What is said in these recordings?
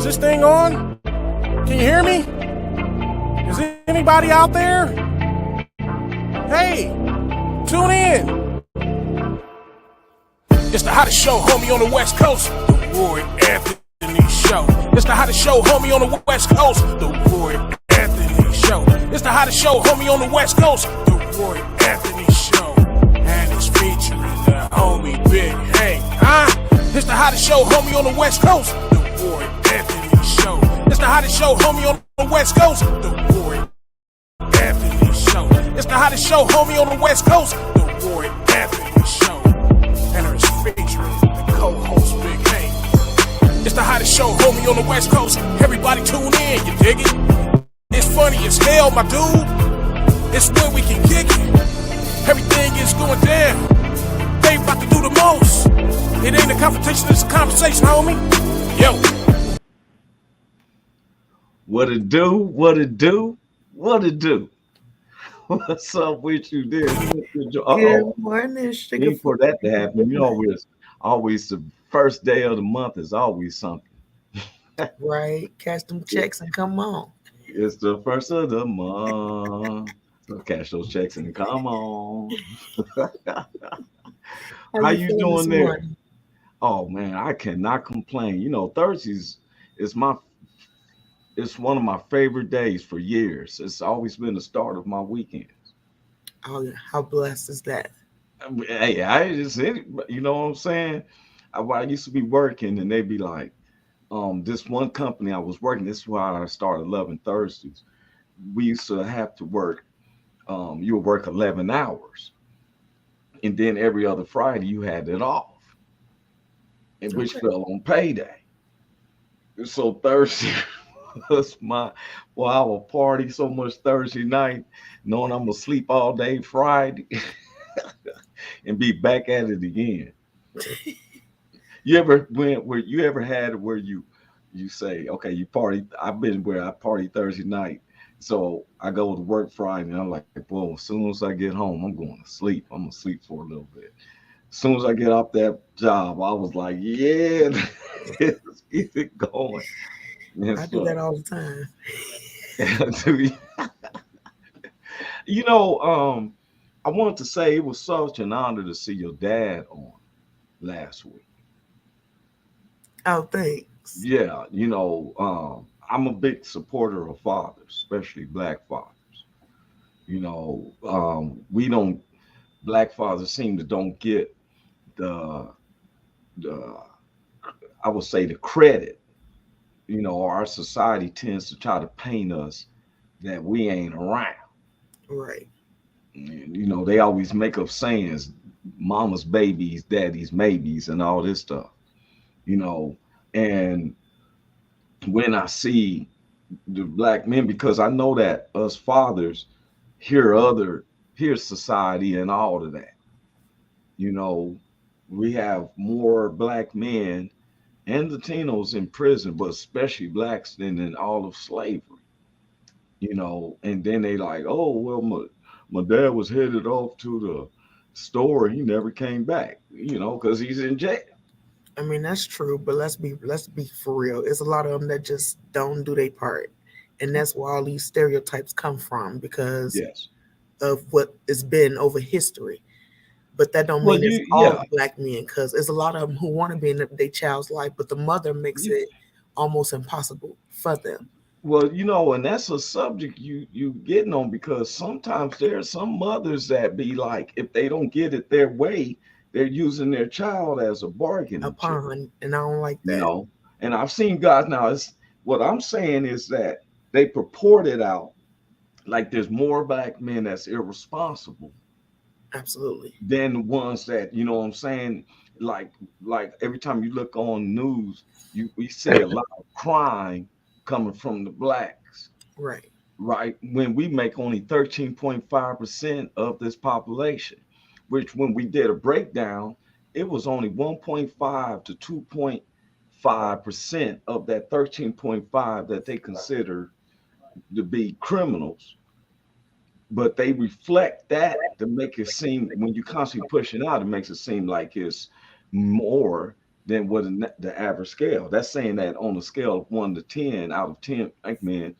Is this thing on? Can you hear me? Is there anybody out there? Hey, tune in. It's the hottest show, homie, on the West Coast. The Roy Anthony Show. It's the hottest show, homie, on the West Coast. The Roy Anthony Show. It's the hottest show, homie, on the West Coast. The Roy Anthony Show. And it's featuring the homie Big Hank, huh? It's the hottest show, homie, on the West Coast. The Roy Anthony Show. It's the hottest show, homie, on the West Coast. The Roy Anthony Show. It's the hottest show, homie, on the West Coast. The Roy Anthony Show. And it's featuring the co-host Big Hank. It's the hottest show, homie, on the West Coast. Everybody tune in, you dig it? It's funny as hell, my dude. It's where we can kick it. Everything is going down. They about to do the most. It ain't a confrontation, it's a conversation, homie. Yo. What it do? What it do? What it do? What's up with you there? Good morning, sugar. Need for that to happen. You always the first day of the month is always something. Right. Cash them checks and come on. It's the first of the month. So cash those checks and come on. How you doing there? Morning? Oh man, I cannot complain. You know, Thursdays is it's one of my favorite days for years. It's always been the start of my weekends. Oh, how blessed is that? Hey, you know what I'm saying? I used to be working and they'd be like, this one company I was working, this is why I started loving Thursdays. We used to have to work, you would work 11 hours. And then every other Friday you had it off, which fell on payday. So Thursday was I would party so much Thursday night, knowing I'm gonna sleep all day Friday and be back at it again. You ever had it where you say, okay, you party? I've been where I party Thursday night, so I go to work Friday and I'm like, well, as soon as I get home, I'm going to sleep. I'm gonna sleep for a little bit. As soon as I get off that job, I was like, yeah, let's keep it going. I do that all the time. You know, I wanted to say it was such an honor to see your dad on last week. Oh, thanks. Yeah, you know, I'm a big supporter of fathers, especially Black fathers. You know, Black fathers seem to don't get the I would say the credit. You know, our society tends to try to paint us that we ain't around. Right. And, you know, they always make up sayings, mama's babies, daddy's maybes, and all this stuff. You know, and when I see the Black men, because I know that us fathers hear society and all of that. You know, we have more Black men and Latinos in prison, but especially Blacks than in all of slavery. You know, and then they like, oh well, my dad was headed off to the store. He never came back. You know, because he's in jail. I mean, that's true, but let's be for real. It's a lot of them that just don't do their part, and that's where all these stereotypes come from because Yes. of what has been over history. But that don't mean it's all Black men, because there's a lot of them who want to be in their child's life, but the mother makes it almost impossible for them. Well, you know, and that's a subject you getting on, because sometimes there are some mothers that be like, if they don't get it their way, they're using their child as a bargaining chip. And I don't like that. You know, and I've seen guys now. What I'm saying is that they purport it out like there's more Black men that's irresponsible. Absolutely. Than the ones that, you know what I'm saying, like every time you look on news, we see a lot of crime coming from the Blacks. Right. Right. When we make only 13.5% of this population, which when we did a breakdown, it was only 1.5 to 2.5% of that 13.5 that they consider to be criminals. But they reflect that to make it seem, when you constantly pushing out, it makes it seem like it's more than what the average scale. That's saying that on a scale of 1 to 10 out of 10, like, man,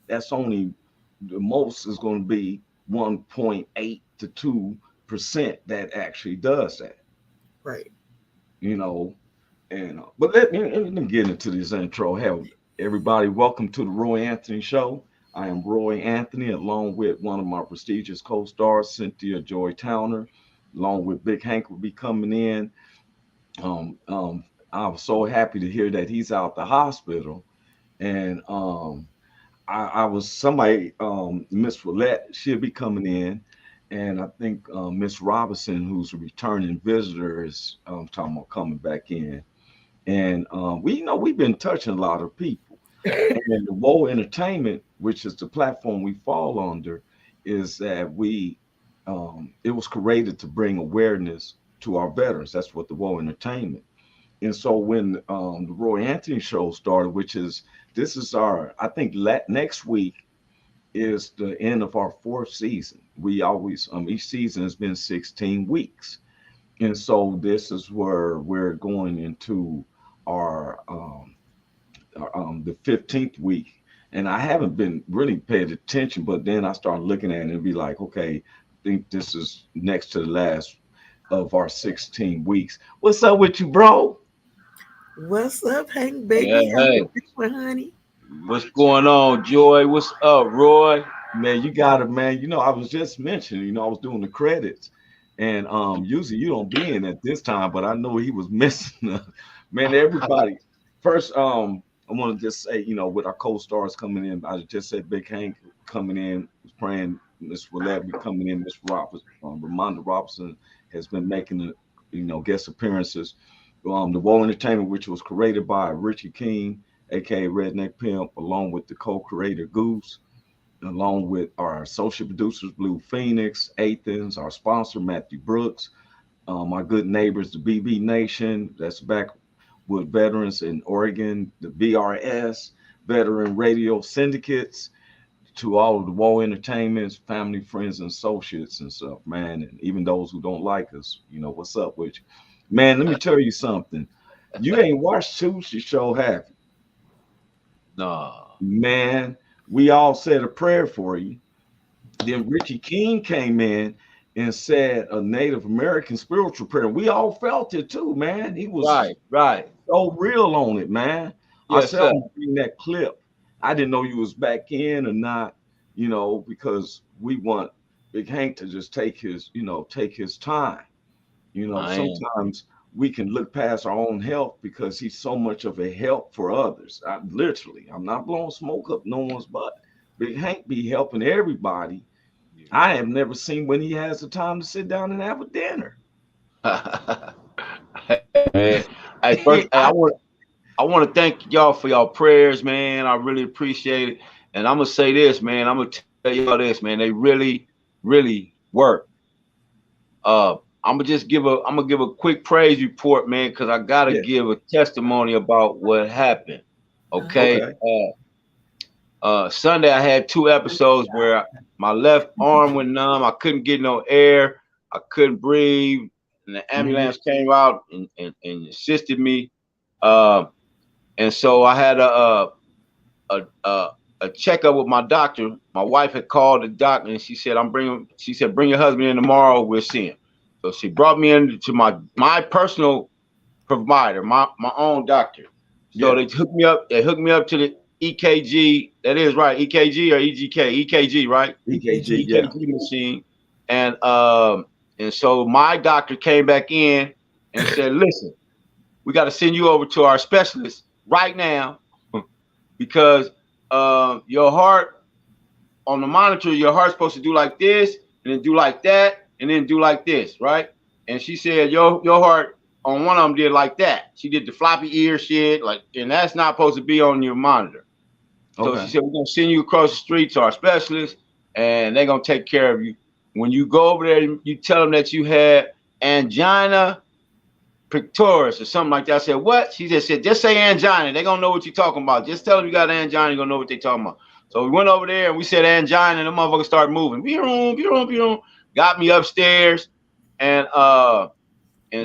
that's only the most is going to be 1.8 to 2% that actually does that. Right. You know, and but let me get into this intro. Have everybody welcome to the Roy Anthony Show. I am Roy Anthony, along with one of my prestigious co-stars, Cynthia Joy Towner, along with Big Hank will be coming in. Um, um, I was so happy to hear that he's out the hospital, and I was somebody, Miss Willette, she'll be coming in, and I think Miss Robinson, who's a returning visitor, is talking about coming back in. And we've been touching a lot of people, and the Woe Entertainment, which is the platform we fall under, is that it was created to bring awareness to our veterans. That's what the Woe Entertainment. And so when the Roy Anthony Show started, this is our, I think next week is the end of our 4th season. We always each season has been 16 weeks, and so this is where we're going into our the 15th week. And I haven't been really paying attention, but then I started looking at it and be like, okay, I think this is next to the last of our 16 weeks. What's up with you, bro? What's up, Hank, baby? Hey, How hey. you doing, honey? What's going on, Joy? What's up, Roy? Man, you got it, man. I was just mentioning, I was doing the credits, and usually you don't be in at this time, but I know he was missing. Man, everybody. First, I want to just say, with our co-stars coming in, I just said Big Hank coming in, was praying Miss Willette be coming in, Miss Robinson, Ramonda Robinson has been making guest appearances. The Woe Entertainment, which was created by Richie King, aka Redneck Pimp, along with the co-creator Goose, along with our associate producers Blue Phoenix, Athens, our sponsor Matthew Brooks, our good neighbors, the BB Nation, that's back with veterans in Oregon, the VRS, Veteran Radio Syndicates, to all of the Woe Entertainments, family, friends, and associates and stuff, man. And even those who don't like us, what's up with you? Man, let me tell you something. You ain't watched Tuesday show, have you? No. Man, we all said a prayer for you. Then Richie King came in and said a Native American spiritual prayer. We all felt it too, man. He was right. so real on it, man. Yes, I saw him in that clip. I didn't know you was back in or not, because we want Big Hank to just take his time. Sometimes we can look past our own health because he's so much of a help for others. I'm not blowing smoke up no one's butt. Big Hank be helping everybody. I have never seen when he has the time to sit down and have a dinner. Hey, first, I want to thank y'all for y'all prayers, man. I really appreciate it. And I'm gonna say this, man. I'm gonna tell y'all this, man. They really, really work. I'm gonna give a quick praise report, man, because I gotta give a testimony about what happened. Okay. Sunday I had 2 episodes where my left arm went numb. I couldn't get no air. I couldn't breathe. And the ambulance came out and assisted me. And so I had a checkup with my doctor. My wife had called the doctor and she said, bring your husband in tomorrow. We'll see him. So she brought me in to my personal provider, my own doctor. So they hooked me up. They hooked me up to the EKG. That is right. EKG or EGK? EKG, right? EKG machine. And so my doctor came back in and said, listen, we got to send you over to our specialist right now because your heart on the monitor, your heart's supposed to do like this and then do like that and then do like this, right? And she said, your heart on one of them did like that. She did the floppy ear shit, and that's not supposed to be on your monitor. So she said, we're going to send you across the street to our specialist and they're going to take care of you. When you go over there, you tell them that you had angina pectoris or something like that. I said, what? She just said, just say angina. They're going to know what you're talking about. Just tell them you got angina. You're going to know what they're talking about. So we went over there and we said angina and the motherfucker started moving. Got me upstairs. And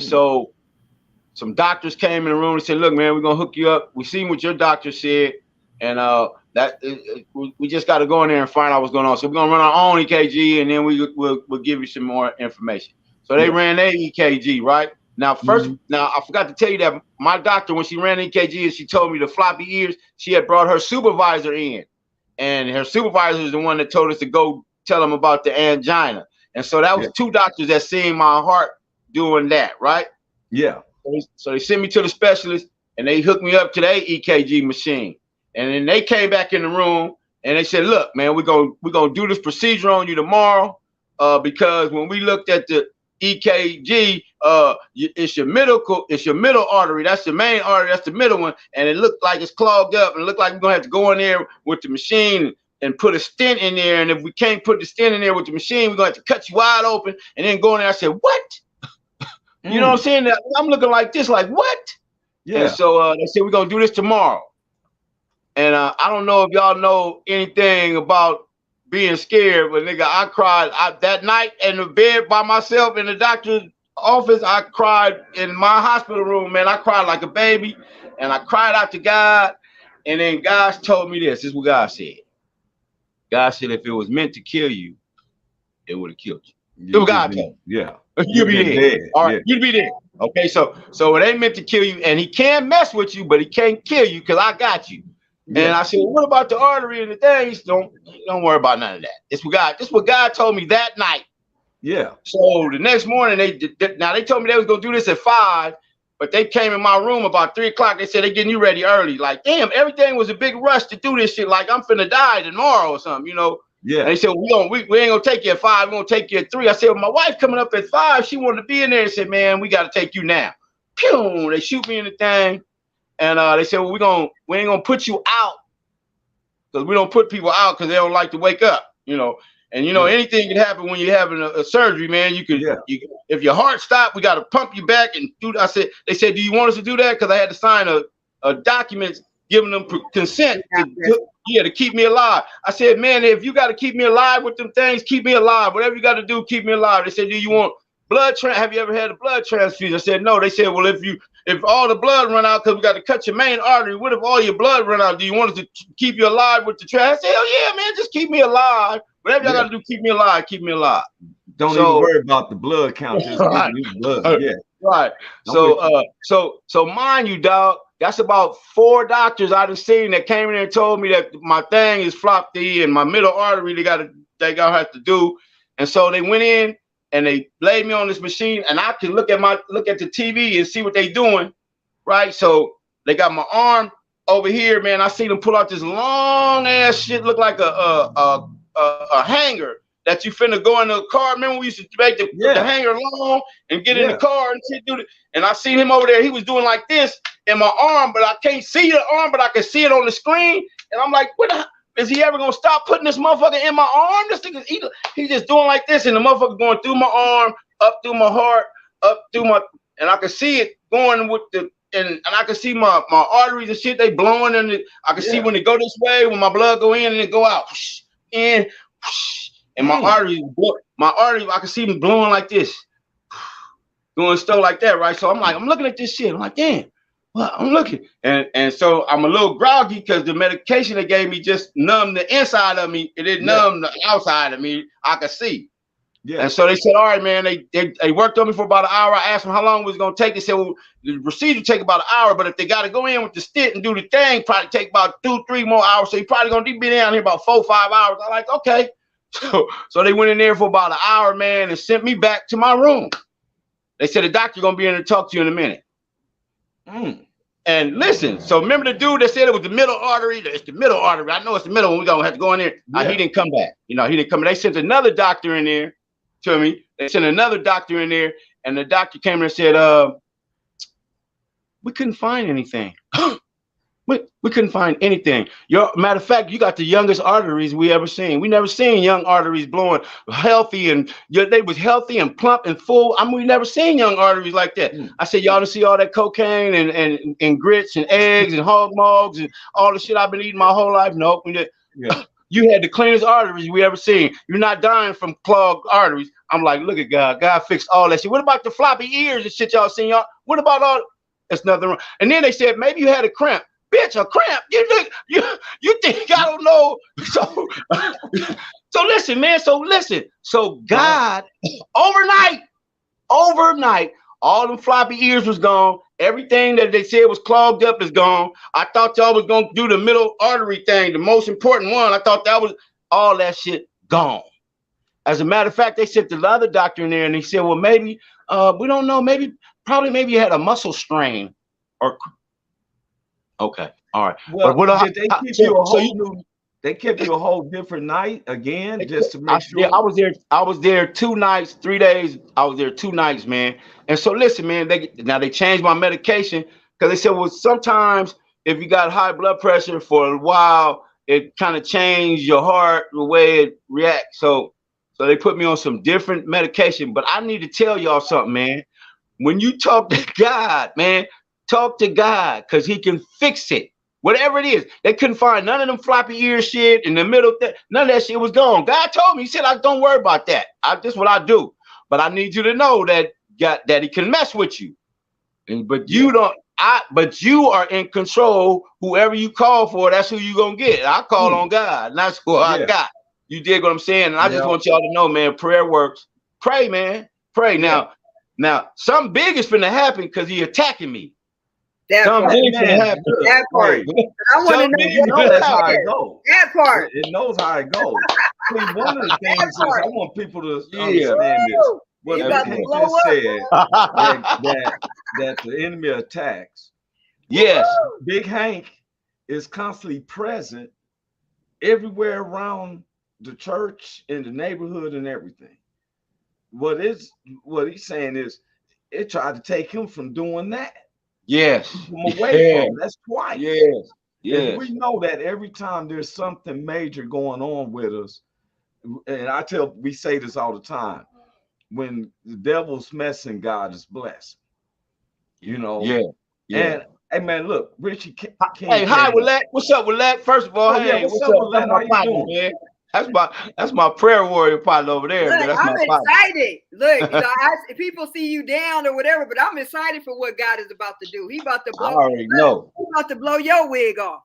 so some doctors came in the room and said, "Look, man, we're gonna hook you up. We seen what your doctor said, and we just got to go in there and find out what's going on. So we're gonna run our own EKG, and then we'll give you some more information." So they ran their EKG, right? Now, now I forgot to tell you that my doctor, when she ran EKG and she told me the floppy ears, she had brought her supervisor in, and her supervisor is the one that told us to go tell them about the angina. And so that was two doctors that seen my heart doing that, right? Yeah. So they sent me to the specialist, and they hooked me up to their EKG machine. And then they came back in the room and they said, "Look, man, we're gonna do this procedure on you tomorrow, because when we looked at the EKG, it's your middle artery. That's the main artery. That's the middle one, and it looked like it's clogged up, and it looked like we're gonna have to go in there with the machine and put a stent in there. And if we can't put the stent in there with the machine, we're gonna have to cut you wide open and then go in there." I said, "What?" You know what I'm saying? I'm looking like this, like what? Yeah. And so they said, "We're gonna do this tomorrow." And I don't know if y'all know anything about being scared, but nigga, I cried that night in the bed by myself in the doctor's office. I cried in my hospital room, man. I cried like a baby, and I cried out to God. And then God told me this. This is what God said. God said, if it was meant to kill you, it would have killed you. This is what God told me. Yeah. You'd be dead. All right, you'd be dead. Okay, so it ain't meant to kill you, and he can't mess with you, but he can't kill you because I got you. Yeah. And I said, well, what about the artery and the things? Don't worry about none of that. This what God told me that night. Yeah. So the next morning, they told me they was gonna do this at 5, but they came in my room about 3 o'clock. They said they getting you ready early. Like, damn, everything was a big rush to do this shit. Like I'm finna die tomorrow or something, you know. Yeah. And they said, we ain't gonna take you at 5. We're gonna take you at 3. I said, well, my wife coming up at 5. She wanted to be in there. And said, man, we got to take you now. Pew! They shoot me in the thing, and they said, well, we ain't gonna put you out because we don't put people out because they don't like to wake up, you know. And you know, anything can happen when you're having a surgery, man. You could, if your heart stopped, we got to pump you back and do. They said, do you want us to do that? Because I had to sign a document giving them consent to keep me alive. I said, man, if you got to keep me alive with them things, keep me alive. Whatever you got to do, keep me alive. They said, do you want blood have you ever had a blood transfusion? I said, no. They said, well, if all the blood run out because we got to cut your main artery, what if all your blood run out? Do you want us to keep you alive with the trans? I said, hell yeah, man, just keep me alive. Whatever y'all got to do, keep me alive, keep me alive. Don't even worry about the blood count. Just give me blood. Yeah. Right. So mind you, dog, that's about 4 doctors I done seen that came in there and told me that my thing is floppy and my middle artery they gotta have to do. And so they went in and they laid me on this machine, and I can look at the TV and see what they doing. Right. So they got my arm over here, man. I see them pull out this long ass shit, look like a hanger that you finna go in the car. Remember we used to make the hanger long and get in the car and shit, do it. And I seen him over there. He was doing like this in my arm, but I can't see the arm, but I can see it on the screen. And I'm like, is he ever gonna stop putting this motherfucker in my arm? This nigga, he's just doing like this, and the motherfucker going through my arm, up through my heart, up through my, and I can see it going with the, and I can see my arteries and shit, they blowing, and I can see when it go this way, when my blood go in and it go out, in. And my arteries, I can see them blowing like this, doing stuff like that, right? So I'm looking at this shit. I'm like, damn, well, I'm looking, and so I'm a little groggy because the medication they gave me just numbed the inside of me. It didn't numb the outside of me. I could see. Yeah. And so they said, all right, man. They worked on me for about an hour. I asked them how long it was gonna take. They said, well, the procedure take about an hour, but if they got to go in with the stent and do the thing, probably take about 2-3 more hours. So you probably gonna be down here about 4-5 hours. I'm like, okay. So they went in there for about an hour, man, and sent me back to my room. They said the doctor gonna be in to talk to you in a minute. And listen, so remember the dude that said it was the middle artery? It's the middle artery. I know it's the middle one. We're gonna have to go in there. He didn't come back. You know, he didn't come. They sent another doctor in there to me. They sent another doctor in there, and the doctor came in and said, we couldn't find anything. We couldn't find anything. Matter of fact, you got the youngest arteries we ever seen. We never seen young arteries blowing healthy, and they was healthy and plump and full. I mean, we never seen young arteries like that. I said, y'all don't see all that cocaine and grits and eggs and hog mugs and all the shit I've been eating my whole life? Nope. You had the cleanest arteries we ever seen. You're not dying from clogged arteries. I'm like, look at God. God fixed all that shit. What about the floppy ears and shit y'all seen? Y'all? What about all? There's nothing wrong. And then they said, maybe you had a cramp. Bitch, a cramp? You think I don't know? So, so listen, man. So God, overnight, all them floppy ears was gone. Everything that they said was clogged up is gone. I thought y'all was gonna do the middle artery thing, the most important one. I thought that was all that shit gone. As a matter of fact, they sent the other doctor in there and he said, well, maybe we don't know. Maybe you had a muscle strain. Or okay, all right. Well, but did they keep you a whole new? They kept you a whole different night again, just to make sure. Yeah, I was there 2 nights, 3 days. I was there 2 nights, man. And so listen, man. They changed my medication because they said, well, sometimes if you got high blood pressure for a while, it kind of changed your heart, the way it reacts. So they put me on some different medication. But I need to tell y'all something, man. When you talk to God, man, talk to God because He can fix it. Whatever it is, they couldn't find none of them floppy ear shit in the middle. None of that shit was gone. God told me, He said, don't worry about that. This is what I do. But I need you to know that He can mess with you. But you don't. But you are in control. Whoever you call for, that's who you gonna get. I call on God, and that's who I got. You dig what I'm saying? And I just want y'all to know, man, prayer works. Pray, man. Pray. Now, something big is finna happen because He attacking me. That part. That part. I want to know that's how it goes. That part. It knows how it goes. See, one of the things is I want people to understand this. What Hank just said, that the enemy attacks. Yes. Big Hank is constantly present everywhere around the church, in the neighborhood, and everything. What he's saying is it tried to take him from doing that. Yes. From away from. That's twice. Yes. And we know that every time there's something major going on with us, and we say this all the time, when the devil's messing, God is blessing. You know? Yeah. And hey man, look, Richie King. Hey, hi, Willette. What's up, Willette? First of all, hey, what's up, Willette? How you doing, man? That's my prayer warrior partner over there. Look, man. That's I'm my excited. Look, people see you down or whatever, but I'm excited for what God is about to do. He about to blow. I already know. He about to blow your wig off.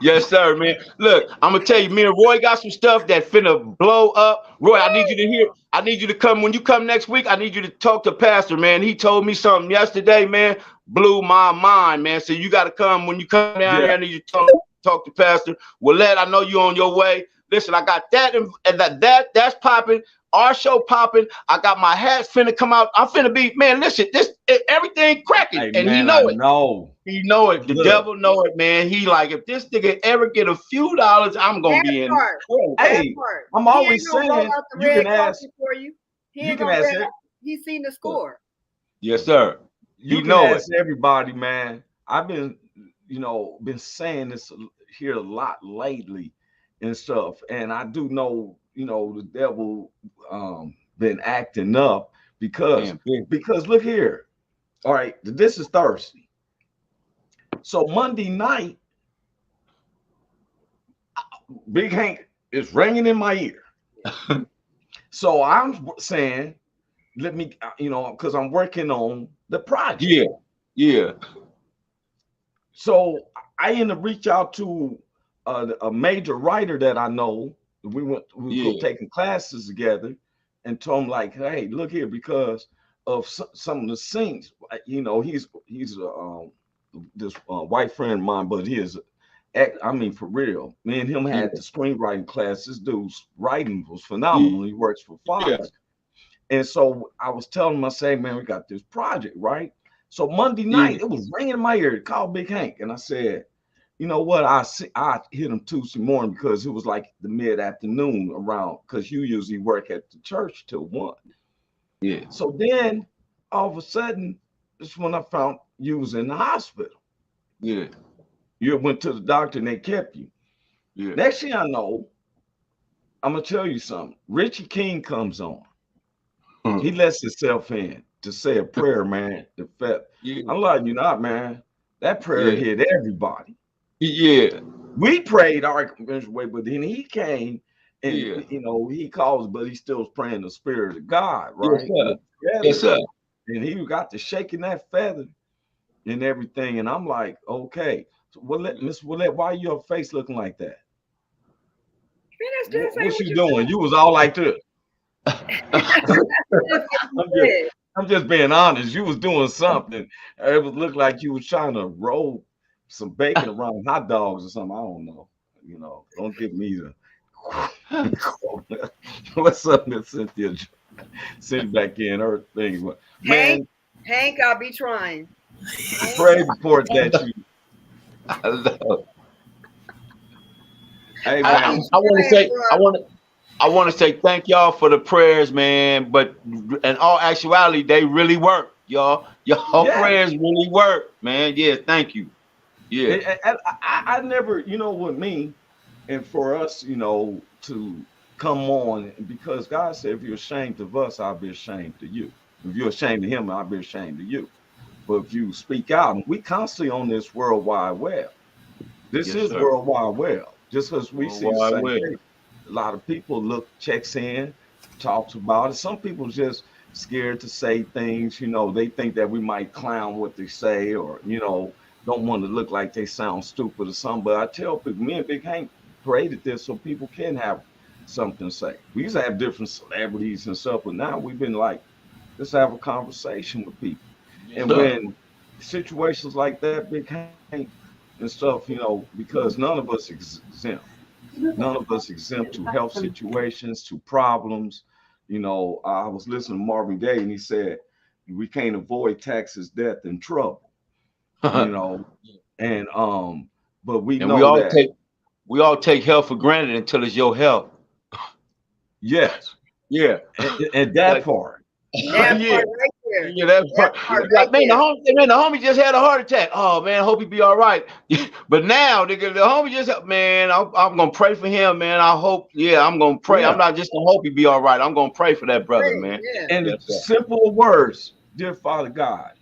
Yes, sir, man. Look, I'm gonna tell you, me and Roy got some stuff that finna blow up. Roy, I need you to hear. I need you to come when you come next week. I need you to talk to Pastor, man. He told me something yesterday, man, blew my mind, man. So you got to come when you come down here. I need you to talk to Pastor Willette. I know you on your way. Listen, I got that and that's popping. Our show popping. I got my hats finna come out. I'm finna be, man. Listen, everything cracking, and man, he know it. He know it. The devil know it, man. He like, if this nigga ever get a few dollars, I'm gonna be in. Hey, I'm always saying you can ask for you. You can ask it. He's seen the score. Yes, sir. You can ask everybody, man. I've been saying this here a lot lately and stuff, and I do know, the devil been acting up because look here. All right, this is Thursday. So Monday night, Big Hank is ringing in my ear. So I'm saying, let me, because I'm working on the project. Yeah. So I end up reach out to a major writer that I know. We were taking classes together, and told him like, hey, look here, because of some of the scenes, he's this white friend of mine, but he is, for real. Me and him had the screenwriting class. This dude's writing was phenomenal. He works for Fox. Yeah. And so I was telling him, I say, man, we got this project, right? So Monday night, it was ringing in my ear to call Big Hank. And I said, you know what? I hit him Tuesday morning because it was like the mid-afternoon around, because you usually work at the church till 1. Yeah. So then all of a sudden, this is when I found you was in the hospital. Yeah. You went to the doctor and they kept you. Yeah. Next thing I know, I'm gonna tell you something. Richie King comes on. He lets himself in to say a prayer, man. I'm letting you not, man. That prayer hit everybody. Yeah. We prayed our way, but then he came and he calls, but he still is praying the Spirit of God, right? Yes, sir. And he got to shaking that feather and everything. And I'm like, okay. So Miss Willette, why your face looking like that? What you doing? You was all like this. I'm just being honest. You was doing something. It was look like you was trying to roll some bacon around hot dogs or something. I don't know. You know, don't give me the. What's up, Miss Cynthia? Sit back in her thing. Man, Hank, I'll be trying. Pray report that you. Hey man, I want to say thank y'all for the prayers, man. But in all actuality, they really work, y'all. Your prayers really work, man. Yeah, thank you. Yeah, I never, you know, with me, and for us, you know, to come on, because God said, if you're ashamed of us, I'll be ashamed of you. If you're ashamed of him, I'll be ashamed of you. But if you speak out, and we constantly on this World Wide Web. This is World Wide Web. Just because we see the same thing. A lot of people checks in, talks about it. Some people just scared to say things, you know, they think that we might clown what they say, or, you know, don't want to look like they sound stupid or something. But I tell people, me and Big Hank created this so people can have something to say. We used to have different celebrities and stuff, but now we've been like, let's have a conversation with people. And when situations like that, Big Hank and stuff, you know, because none of us exempt. None of us exempt to health situations, to problems. You know, I was listening to Marvin Gaye, and he said, we can't avoid taxes, death, and trouble. You know, and but we know that we all take health for granted until it's your health. Yes. Yeah. And that part. That part right there. Yeah, that part like, man, the homie just had a heart attack. Oh man, I hope he be all right. But now, nigga, the homie just, man, I'm gonna pray for him, man. I hope, I'm gonna pray. Yeah. I'm not just gonna hope he be all right. I'm gonna pray for that brother, man. Yeah. And it's simple words, dear Father God.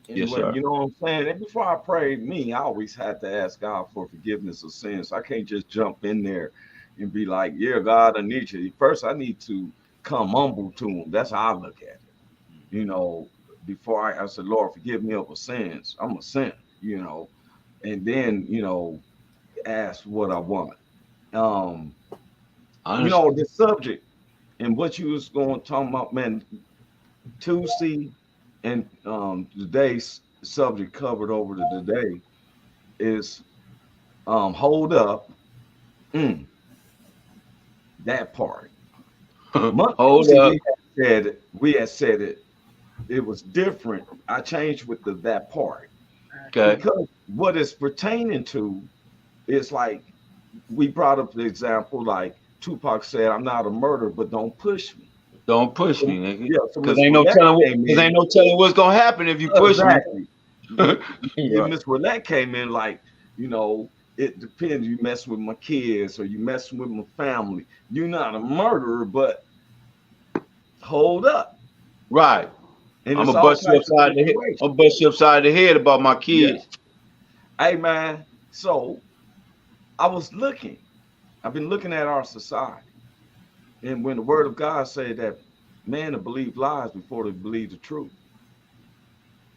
Yes, sir. You know what I'm saying? And before I pray, I always had to ask God for forgiveness of sins. I can't just jump in there and be like, yeah, God, I need you. First, I need to come humble to him. That's how I look at it. You know, before I said, Lord, forgive me of my sins. I'm a sinner, you know, and then, you know, ask what I want. You know, the subject and what you was going to talk about, man, Tuesday and today's subject covered over to today is hold up. That part. Hold up. We had said it. It was different. I changed with that part. Okay. Because what it's pertaining to is like we brought up the example, like Tupac said, "I'm not a murderer, but don't push me. Don't push me, nigga. Yeah, because ain't no telling what's gonna happen if you push me." Miss Willette came in like, you know, it depends. You messing with my kids or you messing with my family. You're not a murderer, but hold up. Right. And I'm gonna bust you upside the head. I'm gonna bust you upside the head about my kids. Yeah. Hey man, so I've been looking at our society, and when the word of God said that man to believe lies before they believe the truth,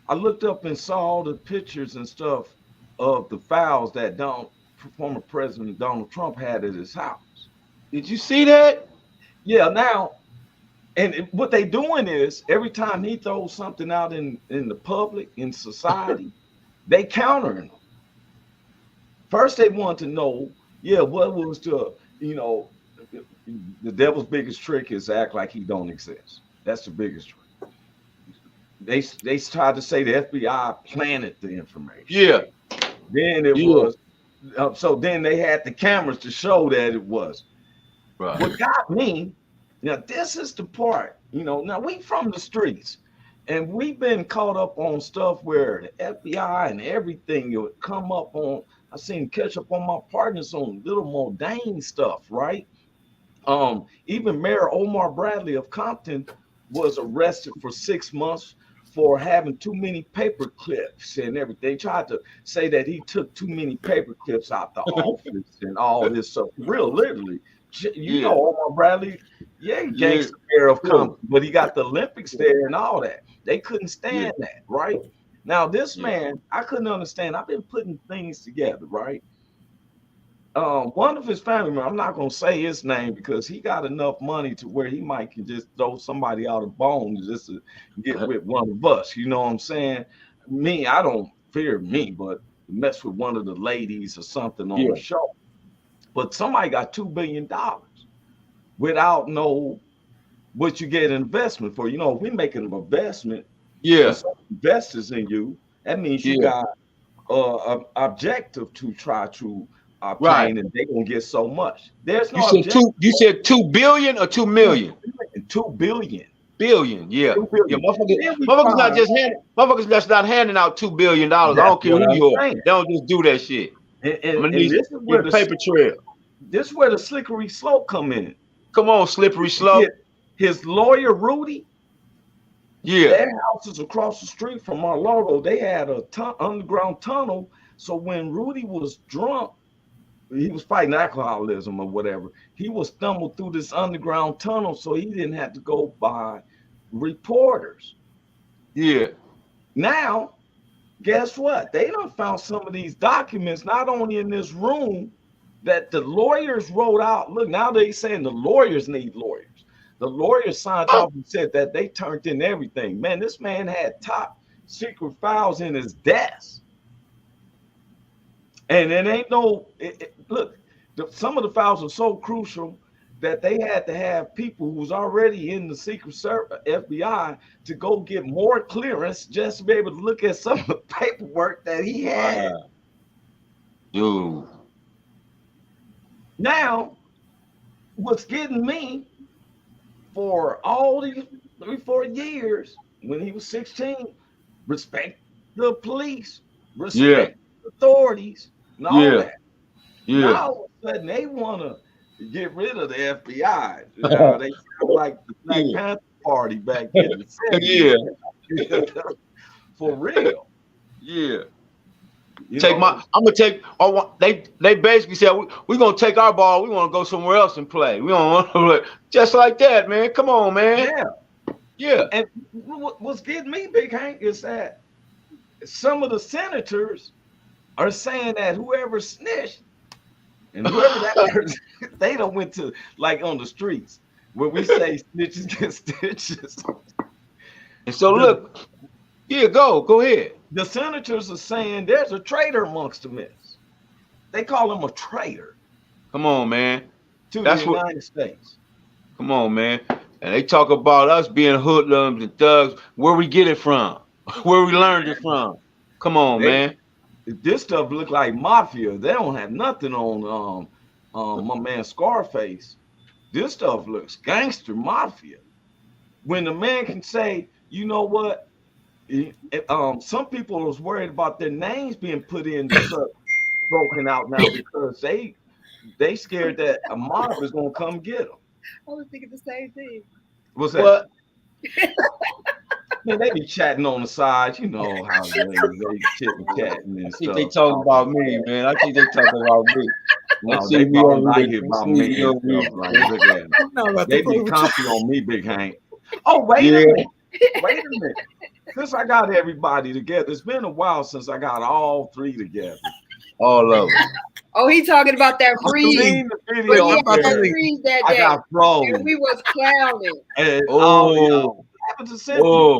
I looked up and saw all the pictures and stuff of the files that former President Donald Trump had at his house. Did you see that? Yeah, now. And what they doing is every time he throws something out in the public, in society, they countering him. First, they want to know, what was the devil's biggest trick is act like he don't exist. That's the biggest trick. They tried to say the FBI planted the information. Yeah. Then it was, so then they had the cameras to show that it was. Right. What got me, now this is the part, now we from the streets and we've been caught up on stuff where the FBI and everything would come up on, I seen catch up on my partners on little mundane stuff, right? Even Mayor Omar Bradley of Compton was arrested for 6 months for having too many paper clips and everything. They tried to say that he took too many paper clips out the office and all this stuff. Real literally. You know Omar Bradley, Yeah, he gangster there of Compton, but he got the Olympics there and all that. They couldn't stand that, right? Now, this man, I couldn't understand. I've been putting things together, right? One of his family members, I'm not gonna say his name because he got enough money to where he might can just throw somebody out of bones just to get with one of us. You know what I'm saying? Me, I don't fear me, but mess with one of the ladies or something on the show. But somebody got $2 billion without no what you get an investment for. You know, if we making an investment, investors in you, that means you got an objective to try to obtain, and they gonna get so much. There's no objective. You said 2 billion or 2 million? 2 billion. Billion, yeah. Motherfuckers just not handing out $2 billion. I don't care who you are. They don't just do that shit. And this is where the paper trail. This is where the slippery slope come in. Come on, slippery slope. His lawyer Rudy. Yeah. Their house is across the street from our logo. They had a underground tunnel. So when Rudy was drunk, he was fighting alcoholism or whatever. He was stumbled through this underground tunnel, so he didn't have to go by reporters. Yeah. Now, guess what? They done found some of these documents, not only in this room, that the lawyers wrote out. Look, now they saying the lawyers need lawyers. The lawyers signed off and said that they turned in everything. Man, this man had top secret files in his desk. And it ain't no, look, some of the files are so crucial that they had to have people who's already in the Secret Service, FBI, to go get more clearance just to be able to look at some of the paperwork that he had. Dude. Now, what's getting me for all these 3-4 years, when he was 16, respect the police, respect the authorities, and all that. Yeah. Now all of a sudden they want to get rid of the FBI. They sound like the Black Panther Party back in the 70s. For real. Yeah. You I'm gonna take. They basically said we're gonna take our ball. We want to go somewhere else and play. We don't want to play just like that, man. Come on, man. Yeah. And what's getting me, Big Hank, is that some of the senators are saying that whoever snitched and whoever that person, they don't went to like on the streets where we say snitches get stitches. And so look, go ahead. The senators are saying there's a traitor amongst the midst. They call him a traitor. Come on, man. To the United States. Come on, man. And they talk about us being hoodlums and thugs. Where we get it from? Where we learned it from? Come on, man. This stuff look like mafia. They don't have nothing on my man Scarface. This stuff looks gangster mafia. When the man can say, you know what? Some people was worried about their names being put in broken out now because they scared that a mob is gonna come get them. I was thinking the same thing. What's that? What? Man, they be chatting on the side, you know how they chit-chatting and stuff. I think they talking about me, man. I think they talking about me. No, they be all like it about me. They be confident on me, Big Hank. Oh, wait a minute. Wait a minute. Since I got everybody together, it's been a while since I got all three together. All of them. Oh, he talking about that freeze. I got frozen. And we was clowning. And, happened to Cynthia.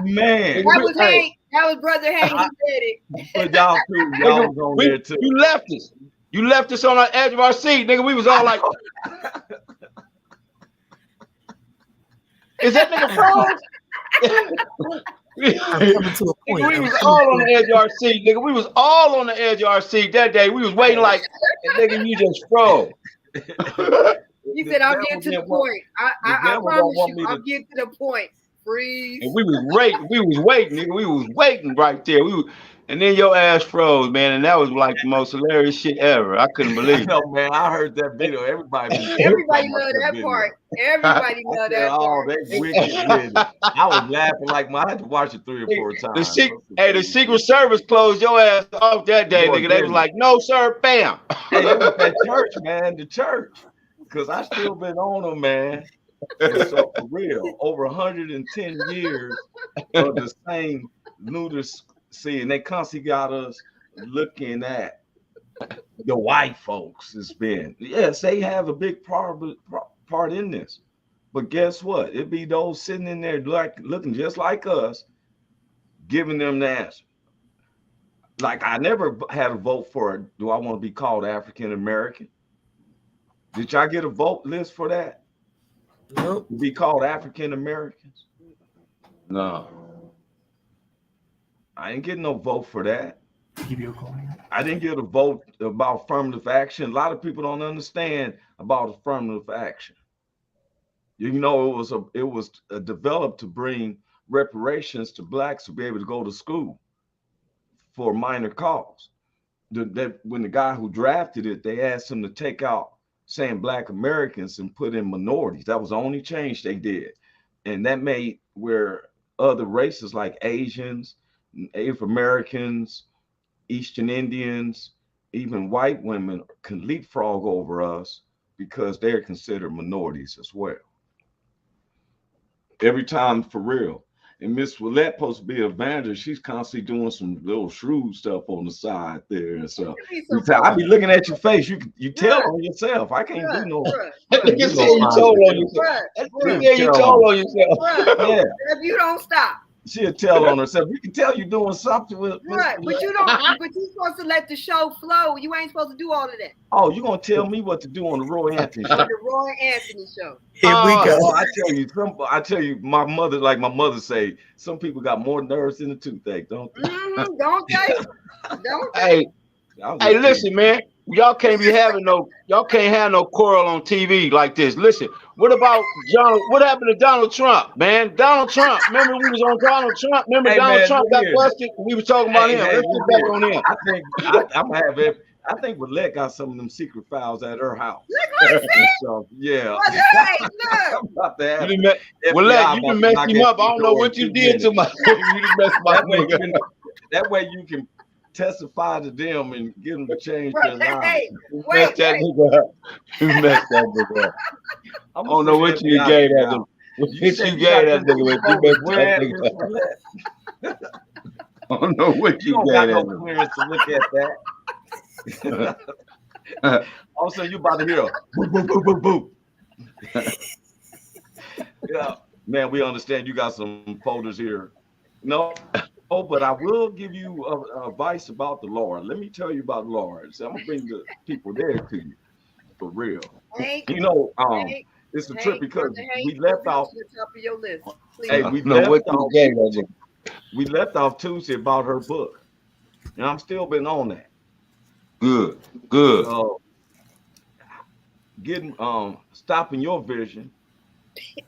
Man. That was Hank. That was Brother Hank. He said it. But y'all too. Y'all was on there too. You left us. You left us on the edge of our seat, nigga. We was all like, is that nigga froze? I'm coming to a point. We was all on the edge of our seat, nigga. We was all on the edge of our seat that day. We was waiting like, nigga, you just froze. He said, I'll get to the point. I promise you, I'll get to the point. Freeze. And we was waiting, nigga. We was waiting right there. And then your ass froze, man. And that was like the most hilarious shit ever. I couldn't believe it. No, man, I heard that video. Everybody loved that part. Everybody loved that part. They wicked. I was laughing like I had to watch it 3 or 4 times. The Secret Service closed your ass off that day, nigga. They was like, no, sir, bam. Hey, it was that church, man. The church. because I still been on them, man. And so for real, over 110 years of the same literacy, and they constantly got us looking at the white folks. It's been, yes, they have a big part in this, but guess what? It be those sitting in there looking just like us, giving them the answer. Like, I never had a vote for, do I want to be called African American? Did y'all get a vote list for that? Nope. To be called African Americans? No. I didn't get no vote for that. I didn't get a vote about affirmative action. A lot of people don't understand about affirmative action. You know, it was developed to bring reparations to blacks to be able to go to school for a minor cause. When the guy who drafted it, they asked him to take out saying Black Americans and put in minorities. That was the only change they did. And that made where other races like Asians, Native Americans, Eastern Indians, even white women can leapfrog over us because they're considered minorities as well. Every time, for real. And Miss Willette supposed to be a evangelist. She's constantly doing some little shrewd stuff on the side there and stuff. I be looking at your face. You tell on yourself. I can't do no. You told on yourself. You told on yourself. Yeah. If you don't stop. She'll tell on herself. You can tell you're doing something with right, but you don't. But you're supposed to let the show flow. You ain't supposed to do all of that. Oh, you're gonna tell me what to do on the Roy Anthony show? On the Roy Anthony show. Here we go. Well, I tell you, my mother say, some people got more nerves than a toothache, don't they? Don't they? Don't they? Hey, listen, man. Y'all can't have no quarrel on TV like this. Listen, what happened to Donald Trump, man? Donald Trump. Remember we was on Donald Trump? Remember Donald Trump got busted? We was talking about him. Let's get back on him. I think Willette got some of them secret files at her house. So, yeah. Willette, you can mess him up. I don't know what you did to my you messed my nigga. That way you can testify to them and get them to change their lives. Hey, you messed that nigga up. I don't know what you gave that nigga. What you gave that nigga. I don't know what you gave that nigga. Clearance to look at that. Also, you about to hear a boop, boop, boop, boop, boop. Yeah, man, we understand you got some folders here. No. Oh, but I will give you advice about the Lord. Let me tell you about the Lord. So I'm gonna bring the people there to you for real. You know, it's a trip because we left off. Hey, we left off Tuesday about her book, and I'm still been on that. Good. Getting stopping your vision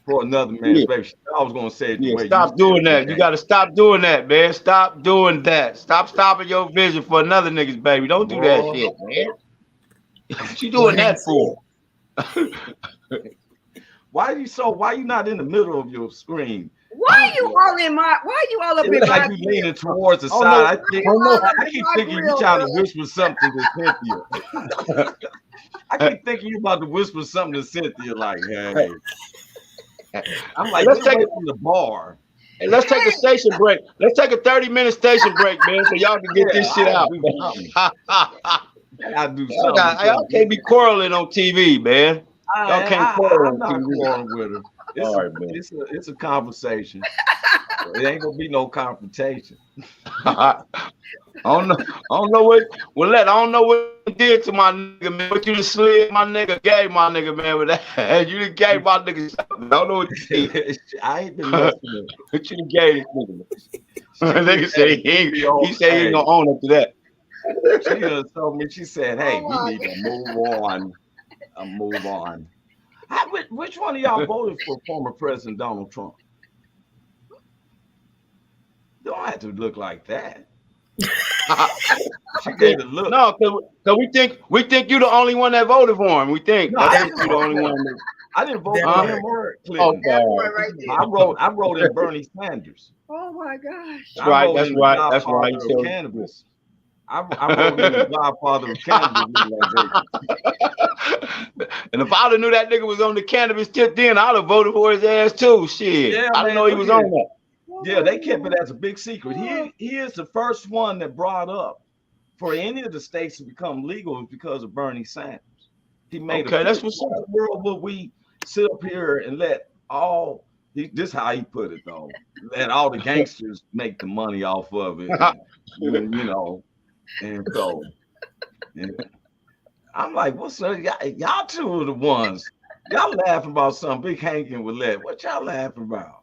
for another man's baby. I was gonna say it the way stop doing that. You gotta stop doing that, man. Stop doing that. Stop stopping your vision for another nigga's baby. Don't do that shit, man. What you doing that for? Why you not in the middle of your screen? Why you all up in my like you leaning towards the side? I keep thinking you trying to whisper something to Cynthia. I keep thinking you about to whisper something to Cynthia, like, hey. I'm like, let's take it from the bar. Hey, let's take a station break. Let's take a 30-minute station break, man, so y'all can get this shit out. I do something. Y'all can't be quarreling on TV, man. Y'all can't quarrel on TV. Quarreling with her. It's a conversation. It ain't gonna be no confrontation. I don't know what Willette, I don't know what you did to my nigga, man. What you just slid my nigga, gave my nigga, man, with that. You just gave my nigga something. I don't know what you did. I ain't been messing with what you gave this nigga. Nigga said he said he ain't gonna own up to that. She just told me, she said, hey, we need to move on. Which one of y'all voted for former President Donald Trump? Don't have to look like that. She gave a look. No, because we think you're the only one that voted for him. We think you're the only one. I didn't vote for him or Clinton. I wrote in Bernie Sanders. Oh my gosh. That's right. Cannabis. I wrote in the Godfather of Cannabis legalization. And if I'd have knew that nigga was on the cannabis tip then, I'd have voted for his ass too. Shit. Yeah, I didn't know he was on that. Yeah, they kept it as a big secret. He is the first one that brought up for any of the states to become legal because of Bernie Sanders. He made that's what's up. World where we sit up here and let all this is how he put it though. Let all the gangsters make the money off of it. And, you know, and so I'm like, what's up? Y'all two are the ones. Y'all laughing about some Big Hank and Willette. What y'all laughing about?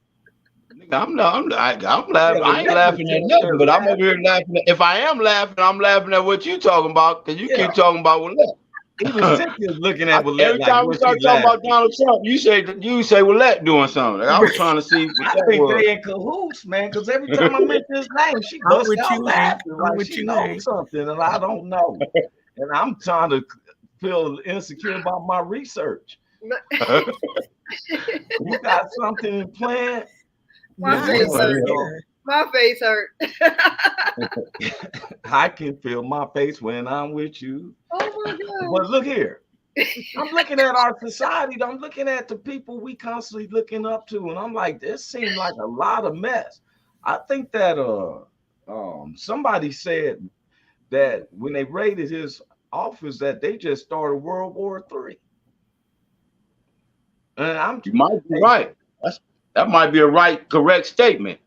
I'm laughing. I ain't laughing at nothing, but I'm over here laughing. If I am laughing, I'm laughing at what you talking about because you keep talking about Willette. Even Cynthia's looking at Willette. Every time we start talking about Donald Trump, you say Willette doing something. Like, I was trying to see. I think they in cahoots, man. Because every time I mention his name, she busts out laughing like she knows something, and I don't know. And I'm trying to feel insecure about my research. You got something planned? My face hurt. My face hurt. I can feel my face when I'm with you. Oh my God. But look here. I'm looking at our society. I'm looking at the people we constantly looking up to. And I'm like, this seems like a lot of mess. I think that somebody said that when they raided his office that they just started World War III. And you might be right. That might be a correct statement.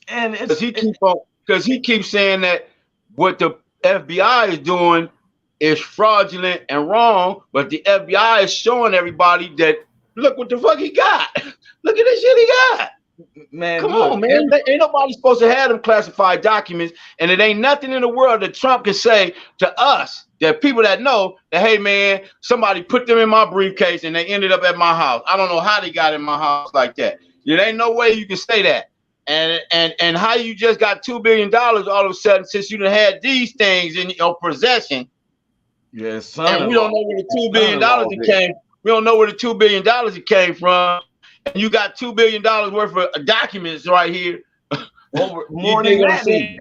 And because he keeps saying that what the FBI is doing is fraudulent and wrong, but the FBI is showing everybody that look what the fuck he got. Look at this shit he got. Man, come on, man. Ain't nobody supposed to have them classified documents, and it ain't nothing in the world that Trump can say to us, that people that know that, hey man, somebody put them in my briefcase and they ended up at my house. I don't know how they got in my house like that. There ain't no way you can say that. And how you just got $2 billion all of a sudden since you done had these things in your possession. Yes, and we don't know where the $2 billion came. We don't know where the $2 billion it came from. And you got $2 billion worth of documents right here. More than that.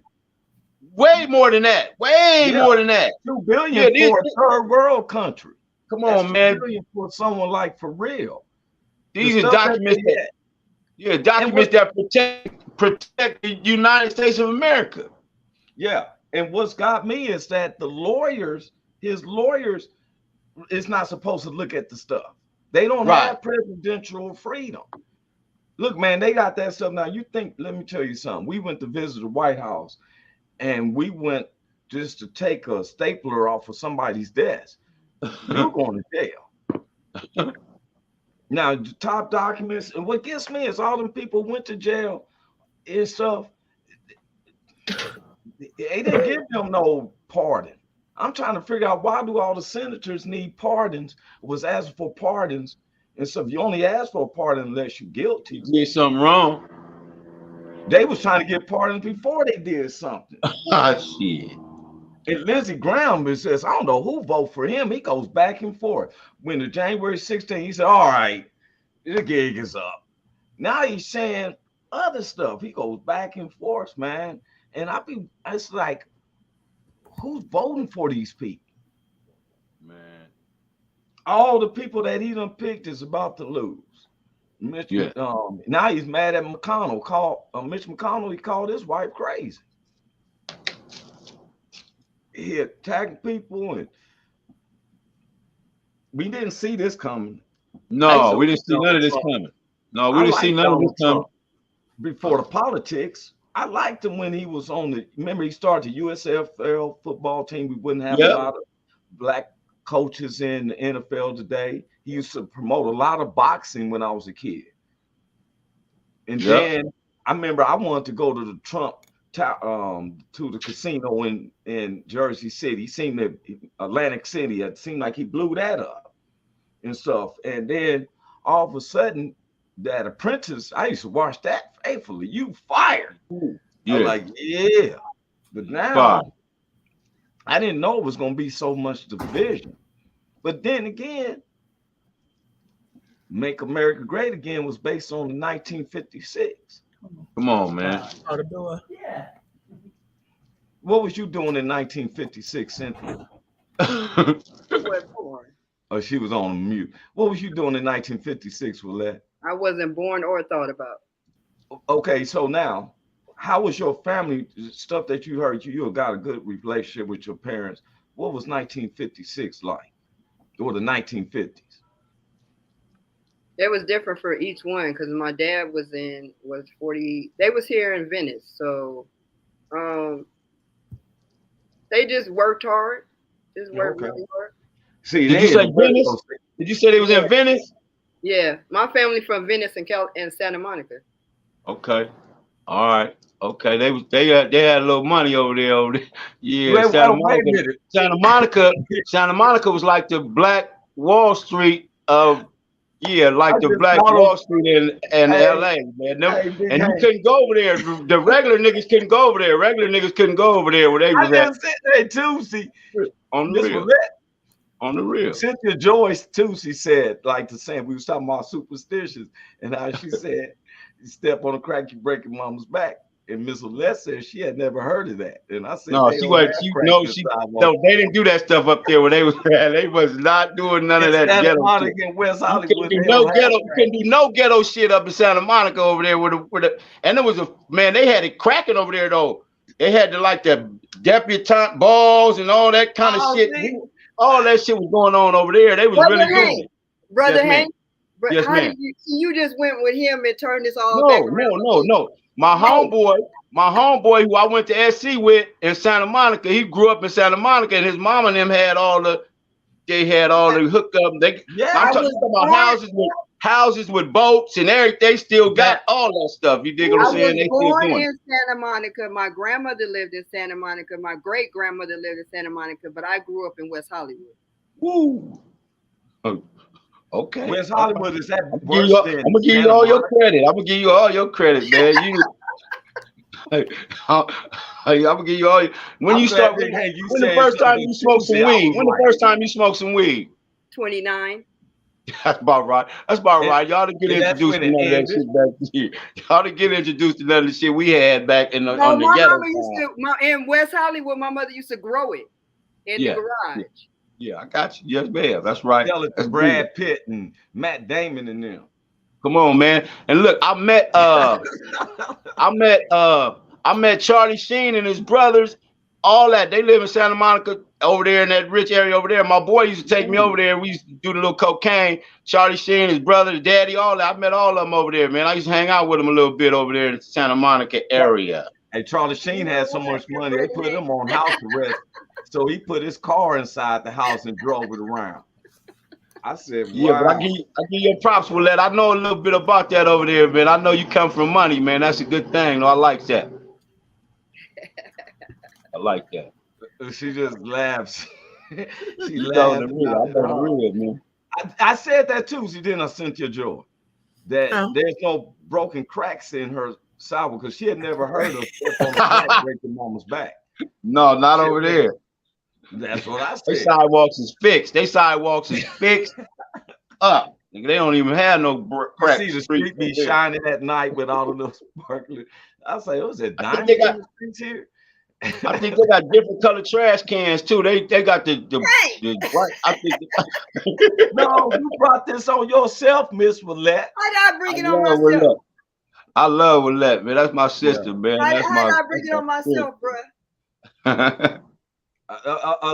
Way more than that. Way more than that. $2 billion for a third world country. Come on, man. $2 billion for someone like for real. These are documents documents that protect the United States of America. Yeah. And what's got me is that his lawyers is not supposed to look at the stuff. They don't have presidential freedom. Look, man, they got that stuff now. Let me tell you something. We went to visit the White House and we went just to take a stapler off of somebody's desk. You're going to jail. Now, the top documents, and what gets me is all them people went to jail and stuff. They didn't give them no pardon. I'm trying to figure out why do all the senators need pardons, was asking for pardons. And so if you only ask for a pardon unless you're guilty. You did something wrong. They was trying to get pardons before they did something. Shit. And Lindsey Graham says, I don't know who voted for him. He goes back and forth. When the January 16th, he said, all right, the gig is up. Now he's saying other stuff. He goes back and forth, man. And it's like, who's voting for these people? Man. All the people that he done picked is about to lose. Now he's mad at McConnell. Mitch McConnell, he called his wife crazy. He attacked people, and we didn't see this coming. No, we didn't see none of this coming. No, we didn't see none of this coming. Before the politics, I liked him when he was remember he started the USFL football team. We wouldn't have a lot of black coaches in the NFL today. He used to promote a lot of boxing when I was a kid. And then I remember I wanted to go to the Trump to the casino in Jersey City. Atlantic City. It seemed like he blew that up and stuff. And then all of a sudden, that Apprentice, I used to watch that faithfully. You fired. I'm like, yeah. But now I didn't know it was going to be so much division. But then again, Make America Great Again was based on 1956. Come on, man. Yeah. What was you doing in 1956, Cynthia? Oh, she was on mute. What was you doing in 1956, Willette? I wasn't born or thought about. Okay, so now, how was your family stuff that you heard? You got a good relationship with your parents. What was 1956 like, or the 1950s? It was different for each one because my dad was 40. They was here in Venice, so they just worked hard. Just worked really hard. See, did you say Venice? Did you say they was in Venice? Yeah, my family from Venice and Santa Monica. Okay, all right. Okay, they had a little money over there. Yeah, Santa Monica was like the Black Wall Street of like the Black Wall Street in LA, man. And you couldn't go over there. The regular niggas couldn't go over there. Regular niggas couldn't go over there where they was at. Hey, Tuesday, on the real. On the real. Cynthia Joyce too, she said, like the same. We was talking about superstitions and how she said, you step on a crack, you break your mama's back. And Miss Willette said she had never heard of that. And I said, no, they didn't do that stuff up there where they was at. They was not doing none of that ghetto shit. In West Hollywood, you couldn't do no ghetto shit up in Santa Monica over there and it was they had it cracking over there though. They had the debutante balls and all that kind of shit. All that shit was going on over there. They was really doing it. Brother Hank, yes, ma'am. You just went with him and turned this all back around? No. My homeboy who I went to SC with in Santa Monica, he grew up in Santa Monica, and his mom and them had all the hookup. I'm talking about houses with boats and everything. They still got all that stuff. You dig what I'm saying? I was born in Santa Monica. My grandmother lived in Santa Monica. My great grandmother lived in Santa Monica, but I grew up in West Hollywood. Woo. Okay. West Hollywood is that I'm gonna give you all your credit. I'm gonna give you all your credit, man. I'm gonna give you all. When the first time you smoked some weed? When the first time you smoked some weed? 29. That's about right. Y'all to get introduced to none of that shit back here. Y'all to get introduced to none of the shit we had back on the ghetto. In West Hollywood, my mother used to grow it in the garage. Yeah, I got you. Yes, ma'am. That's right. Tell it to Brad Pitt and Matt Damon and them. Come on, man. And look, I met Charlie Sheen and his brothers. All that. They live in Santa Monica over there in that rich area over there. My boy used to take me over there. We used to do the little cocaine. Charlie Sheen, his brother, his daddy, all that. I met all of them over there, man. I used to hang out with them a little bit over there in the Santa Monica area. Hey, Charlie Sheen had so much money, they put him on house arrest. So he put his car inside the house and drove it around. I said, wow. Yeah, but I give you props, Willette. I know a little bit about that over there, man. I know you come from money, man. That's a good thing. I like that. I like that. She just laughs. She laughs. I said that too. She didn't, Cynthia Joy. That there's no broken cracks in her sidewalk because she had never heard of step on the back breaking mama's back. No, not over there. That's what I said. They sidewalks is fixed. Up. They don't even have no cracks. See the street be shining at night with all of those sparkling. I was like, was it diamond in the streets here? I think they got different colored trash cans too. They got the white. I think no, you brought this on yourself, Miss Willette. I gotta bring it on myself. I love Willette, man. That's my sister, man. I gotta bring it on myself, bro.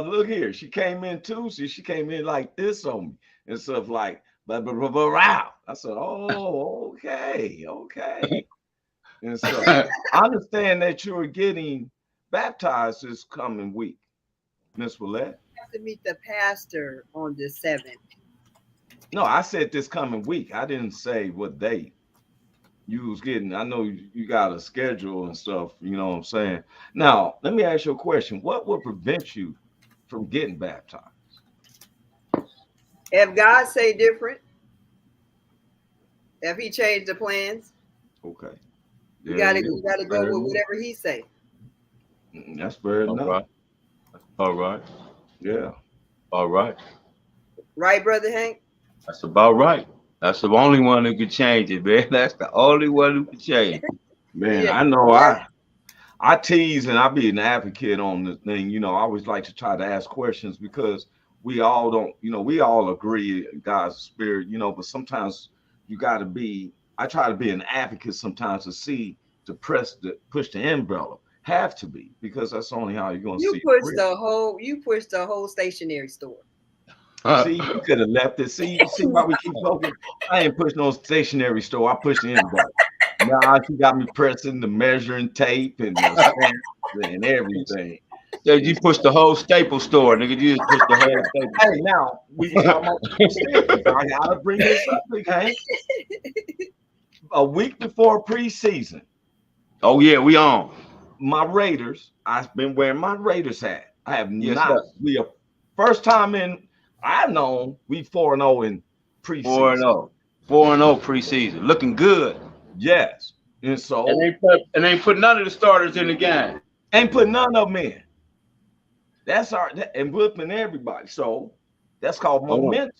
Look here. She came in Tuesday. She came in like this on me and stuff like, wow. I said, oh, okay. And so I understand that you're getting baptized this coming week, Miss Willette. I have to meet the pastor on the 7th. No, I said this coming week. I didn't say what date you was getting. I know you got a schedule and stuff, you know what I'm saying? Now, let me ask you a question. What would prevent you from getting baptized? If God say different, if he changed the plans, okay. You gotta go with whatever he say. That's fair enough. All right. Yeah. All right. Right, Brother Hank? That's about right. That's the only one who could change it, man. That's the only one who could change it. Man, yeah. I know I I tease and I be an advocate on the thing. You know, I always like to try to ask questions because we all don't, you know, we all agree in God's spirit, you know, but sometimes you got to be, I try to be an advocate sometimes to push the envelope. Have to be, because that's only how you're going to see. You pushed the whole stationery store. See, you could have left it. See why we keep talking? I ain't pushing no stationery store. I pushed the envelope. Nah, she got me pressing the measuring tape and the stamps and everything. Yeah, you pushed the whole staple store, nigga. You just pushed the whole staple. Hey, now we talking about I gotta bring this up, Big Hank. A week before preseason. Oh yeah, we on. My Raiders. I've been wearing my Raiders hat. I have Yes, not. sir. We are first time in. I've known we 4-0 in preseason. 4-0 preseason, looking good. Yes, and so and ain't put none of the starters in the game. Ain't put none of them in. That's our and whipping everybody. So that's called momentum.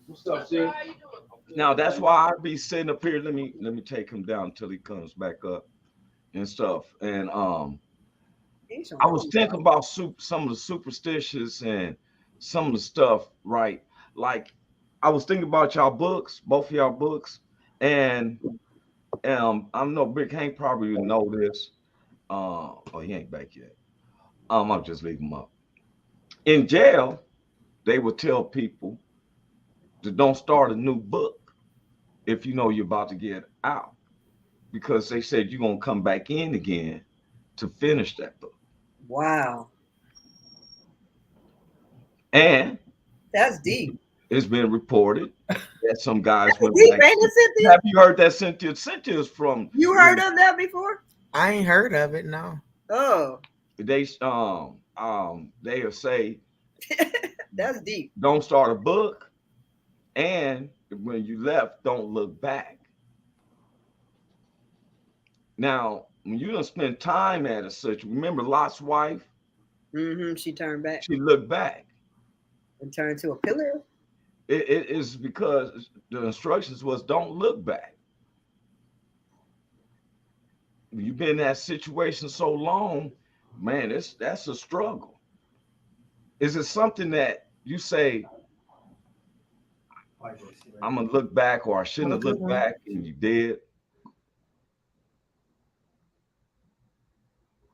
What's up, sis? Now that's why I be sitting up here. Let me take him down until he comes back up and stuff. And I was thinking about some of the superstitions and some of the stuff, right? Like I was thinking about y'all books, both of y'all books, and I know Big Hank probably would know this. Oh, he ain't back yet. I'll just leave him up. In jail, they would tell people to don't start a new book if you know you're about to get out, because they said you're gonna come back in again to finish that book. Wow. And that's deep. It's been reported that some guys went deep, back. Ain't it, Cynthia? Have you heard that, Cynthia? Cynthia's from. You heard of that before? I ain't heard of it. No. Oh. They'll say that's deep. Don't start a book, and when you left, don't look back. Now, when you don't spend time at a such, remember Lot's wife? Mm-hmm. She turned back. She looked back and turned to a pillar. It is because the instructions was don't look back. You've been in that situation so long, man. That's a struggle. Is it something that you say, I'm gonna look back, or I shouldn't have looked back, and you did?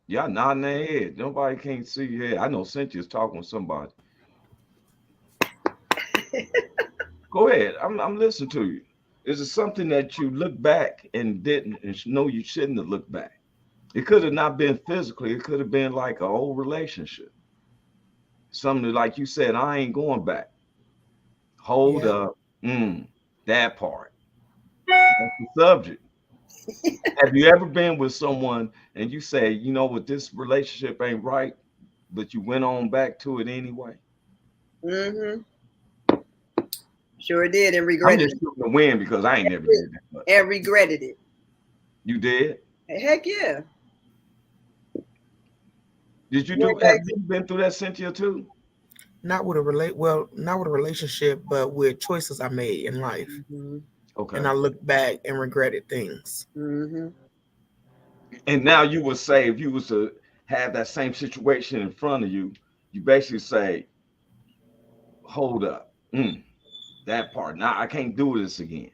Y'all nodding their head. Nobody can't see your head. I know Cynthia's talking with somebody. Go ahead. I'm listening to you. Is it something that you look back and didn't, and know you shouldn't have looked back? It could have not been physically. It could have been like an old relationship. Something like you said, I ain't going back. Hold up. That part. That's the subject. Have you ever been with someone and you say, you know what, this relationship ain't right, but you went on back to it anyway? Mm-hmm. Sure did, and regretted it. The win, because I ain't never did that. Much. And regretted it. You did? Heck yeah. Did you do? Have you been through that, Cynthia, too? Not with a relationship, but with choices I made in life. Mm-hmm. Okay. And I look back and regretted things. Mm-hmm. And now you would say, if you was to have that same situation in front of you, you basically say, hold up. That part. Now I can't do this again.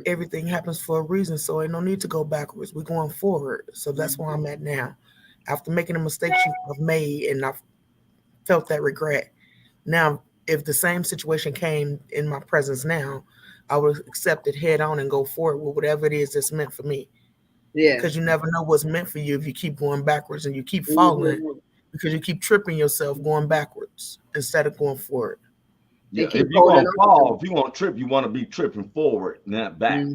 Everything happens for a reason, so ain't no need to go backwards. We're going forward. So that's where I'm at now. After making the mistakes I've made, and I've felt that regret. Now, if the same situation came in my presence now, I would accept it head on and go forward with whatever it is that's meant for me. Yeah. Because you never know what's meant for you if you keep going backwards and you keep falling because you keep tripping yourself going backwards instead of going forward. Yeah, if you're gonna fall, if you want to trip, you want to be tripping forward, not back.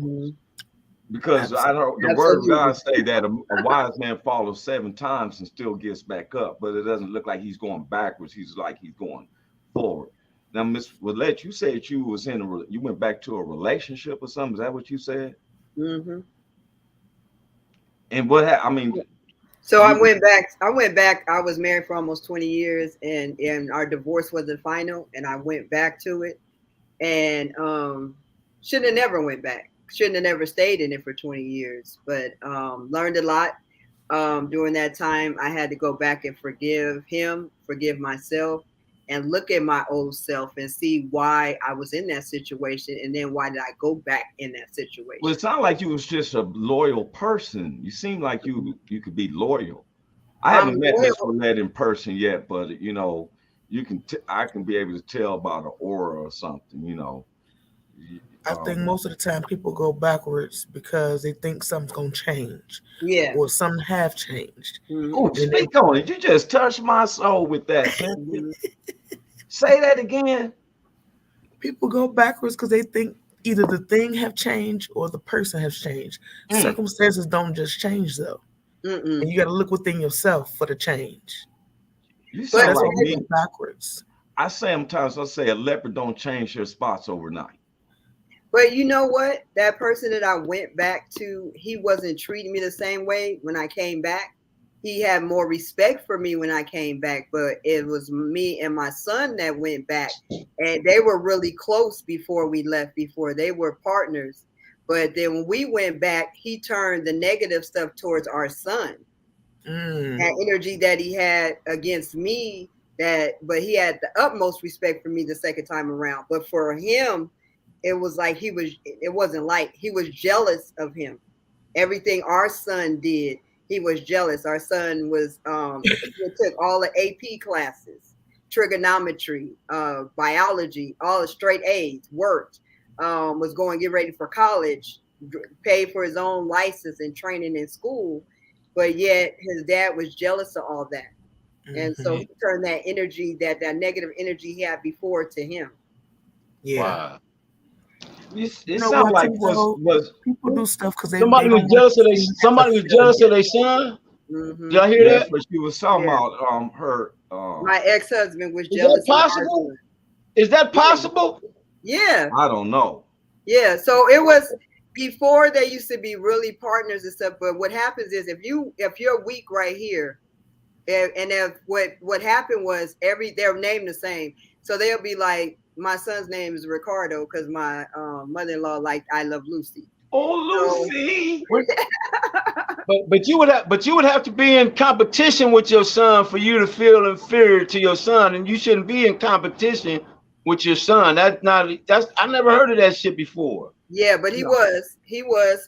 Because I know the word of God say that a wise man falls 7 times and still gets back up, but it doesn't look like he's going backwards. He's like he's going forward. Now, Miss Willette, you said you was you went back to a relationship or something. Is that what you said? Mm-hmm. And what happened? I mean, so I went back. I was married for almost 20 years, and our divorce wasn't final, and I went back to it, and shouldn't have never went back. Shouldn't have never stayed in it for 20 years, but learned a lot. during that time, I had to go back and forgive him, forgive myself, and look at my old self and see why I was in that situation, and then why did I go back in that situation. Well, it sounded like you was just a loyal person. You seem like you could be loyal. I haven't met Miss Willette in person yet, but you know, I can be able to tell by the aura or something. You know. I think most of the time people go backwards because they think something's gonna change. Yeah. Or something have changed. Oh, speak on it. You just touched my soul with that. Say that again. People go backwards because they think either the thing have changed or the person has changed. Circumstances don't just change though. And you got to look within yourself for the change. You sound like me. Backwards. I sometimes say a leopard don't change their spots overnight. But you know what? That person that I went back to, he wasn't treating me the same way when I came back. He had more respect for me when I came back, but it was me and my son that went back, and they were really close before we left, before they were partners. But then when we went back, he turned the negative stuff towards our son. That energy that he had against me, but he had the utmost respect for me the second time around. But for him, it was like it wasn't like he was jealous of him. Everything our son did, he was jealous. Our son was, he took all the AP classes, trigonometry, biology, all the straight A's, worked, was going to get ready for college, paid for his own license and training in school. But yet his dad was jealous of all that. And so he turned that energy, that negative energy he had before to him. Yeah. Wow. It sounds like was people do stuff because somebody was jealous of their son. Did I hear that? But she was talking about her. My ex-husband was jealous. Is that possible? Is that possible? Yeah. I don't know. Yeah. So it was before they used to be really partners and stuff. But what happens is if you're weak right here, and if what happened was they're named the same, so they'll be like, my son's name is Ricardo because my mother-in-law liked I Love Lucy. Oh, Lucy. but you would have to be in competition with your son for you to feel inferior to your son, and you shouldn't be in competition with your son. I never heard of that shit before. Yeah, but he was,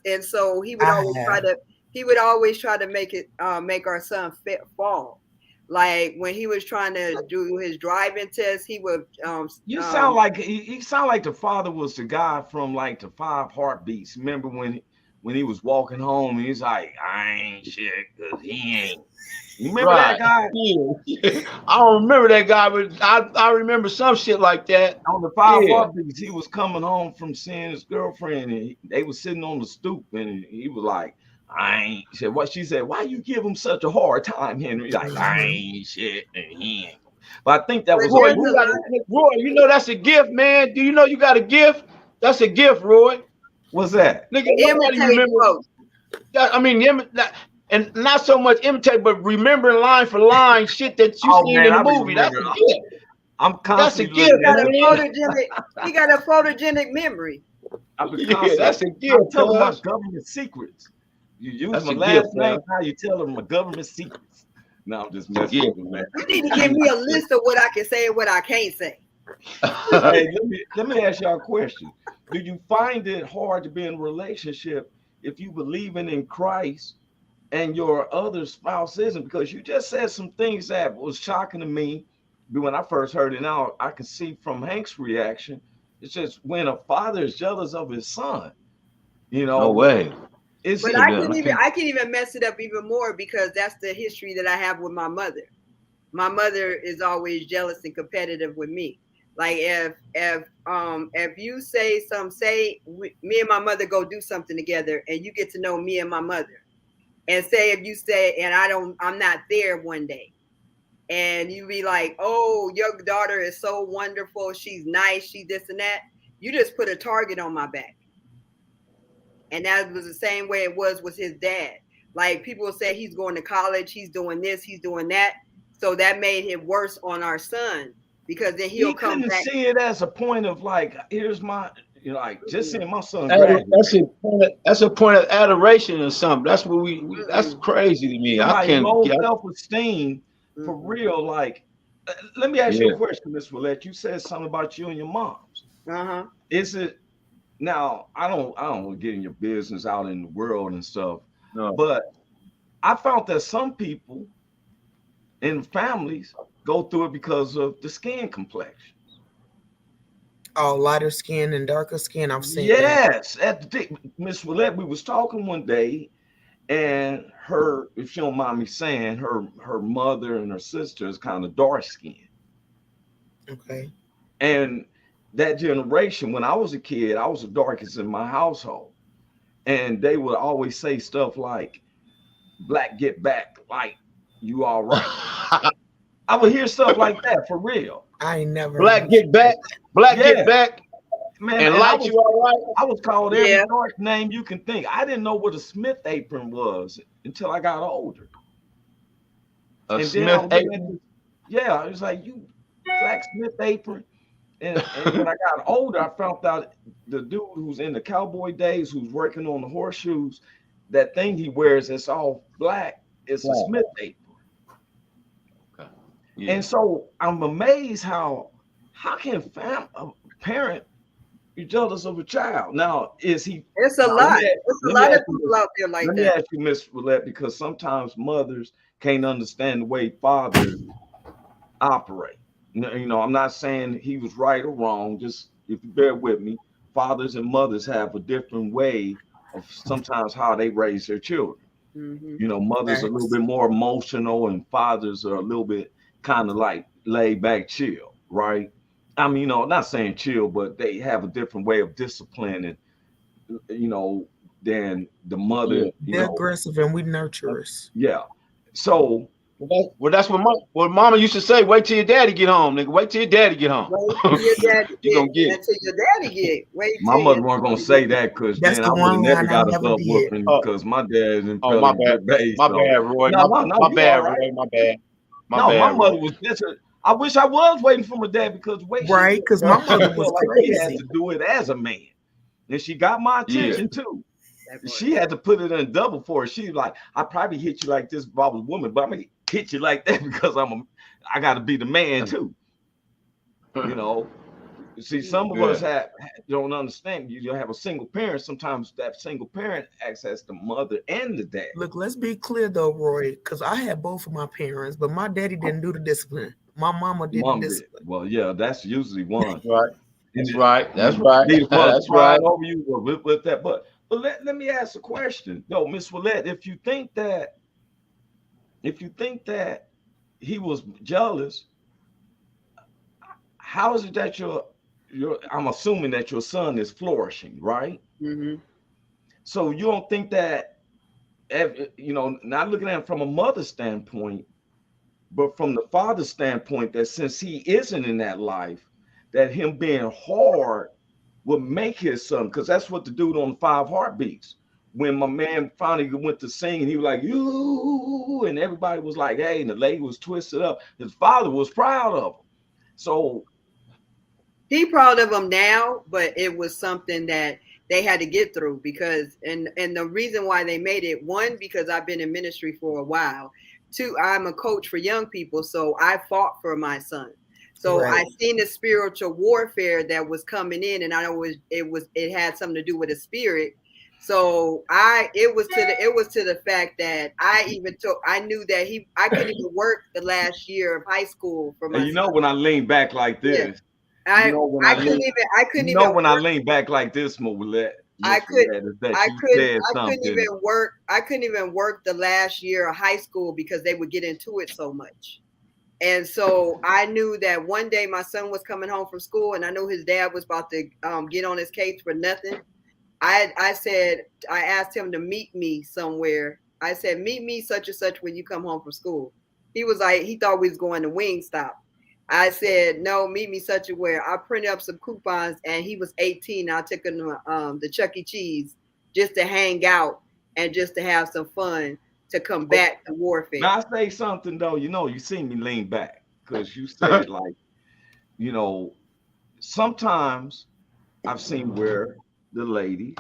and so he would always try to make our son fall. Like when he was trying to do his driving test, he would. You sound like he sound like the father was the guy from like the 5 Heartbeats. Remember when he was walking home and he's like, I ain't shit because he ain't. You remember that guy? Yeah. I don't remember that guy, but I remember some shit like that. On the 5 Heartbeats, he was coming home from seeing his girlfriend, and they was sitting on the stoop, and he was like, I ain't shit. What she said, why you give him such a hard time, Henry? Like, I ain't shit, and he ain't. But I think that was Roy, you know that's a gift, man. Do you know you got a gift? That's a gift, Roy. What's that? Nigga, nobody remember. I mean, and not so much imitate, but remembering line for line shit that you seen in the movie. That's a gift. I'm constantly. That's a gift. He got a photogenic memory. That's a gift. I'm talking about government secrets. You use my last name, how you tell them my government secrets. No, I'm just messing with you, man. You need to give me a list of what I can say and what I can't say. Hey, let me ask y'all a question. Do you find it hard to be in a relationship if you believing in Christ and your other spouse isn't? Because you just said some things that was shocking to me when I first heard it. Now I can see from Hank's reaction. It's just when a father is jealous of his son, you know. No way. But I can even mess it up even more because that's the history that I have with my mother. My mother is always jealous and competitive with me. Like if you say me and my mother go do something together, and you get to know me and my mother, and say if you say and I'm not there one day, and you be like, oh, your daughter is so wonderful, she's nice, she this and that, you just put a target on my back. And that was the same way it was with his dad. Like people will say he's going to college, he's doing this, he's doing that. So that made him worse on our son because then he couldn't see it as a point of like, here's my, You know, like just seeing my son graduate. That's a point of adoration or something. That's what we that's crazy to me. Somebody I can't low get self-esteem for real. Like, let me ask you a question, Miss Willette. You said something about you and your moms. Is it now? I don't want to get in your business out in the world and stuff. No. But I found that some people in families go through it because of the skin complexion. Oh, lighter skin and darker skin. I've seen yes. At the Miss Willette, we was talking one day, and her, if she don't mind me saying, her mother and her sister is kind of dark skinned. Okay. And that generation, when I was a kid, I was the darkest in my household. And they would always say stuff like, black get back, like, you all right. I would hear stuff like that for real. I ain't never. Black get back, black get back, man. And like you all right. I was called every dark name you can think. I didn't know what a Smith apron was until I got older. A Smith apron? Yeah, it was like, you black Smith apron. And when I got older, I found out the dude who's in the cowboy days, who's working on the horseshoes, that thing he wears that's all black, is a Smith apron. Okay. Yeah. And so I'm amazed how can a parent be jealous of a child? Now, is he? It's a lot. It's a lot of people out there like that. Let me ask you, Miss Willette, because sometimes mothers can't understand the way fathers operate. You know, I'm not saying he was right or wrong. Just if you bear with me, fathers and mothers have a different way of sometimes how they raise their children. You know, mothers are a little bit more emotional, and fathers are a little bit kind of like laid back, chill, right? I mean, you know, not saying chill, but they have a different way of disciplining, you know, than the mother. They're aggressive and we nurturers. Yeah. So. Well, that's what Mama used to say. Wait till your daddy get home, nigga. Wait till your daddy get home. Wait till your daddy you gonna get until your daddy get. Wait. My mother wasn't gonna say that because then I would never got a butt whooping because my dad didn't. Oh, my bad. My bad, Roy. My bad, Roy. My bad. My mother was just. I wish I was waiting for my dad because because my mother was crazy. She had to do it as a man, and she got my attention too. She had to put it in double for it. She was like, I probably hit you like this if I was a woman, but I'm gonna hit you like that because I got to be the man too. You know, see, some of us don't understand. You have a single parent. Sometimes that single parent acts as the mother and the dad. Look, let's be clear though, Roy, because I had both of my parents, but my daddy didn't do the discipline. My mama did the discipline. Well, yeah, that's usually one. Right. That's right. That's right. That's right. Over you with that, but let me ask a question. No, Miss Willette, if you think that he was jealous, how is it that I'm assuming that your son is flourishing, right? So you don't think that, you know, not looking at it from a mother's standpoint, but from the father's standpoint, that since he isn't in that life, that him being hard would make his son, because that's what the dude on 5 Heartbeats, when my man finally went to sing and he was like, you, and everybody was like, hey, and the lady was twisted up. His father was proud of him. So he proud of him now, but it was something that they had to get through because, and the reason why they made it, one, because I've been in ministry for a while. 2, I'm a coach for young people. So I fought for my son. So I seen the spiritual warfare that was coming in, and I know it had something to do with the spirit. So it was to the fact that I knew that I couldn't even work the last year of high school for my son. You know, when I lean back like this, I couldn't lean back like this, Willette, I couldn't even work the last year of high school because they would get into it so much. And so I knew that one day my son was coming home from school, and I knew his dad was about to get on his case for nothing. I asked him to meet me somewhere. I said, meet me such and such when you come home from school. He was like, he thought we was going to Wingstop. I said, no, meet me such a where. I printed up some coupons, and he was 18. I took him to the Chuck E. Cheese just to hang out and just to have some fun, to come back to warfare. Now I say something though, you know, you see me lean back because you said like, you know, sometimes I've seen where the ladies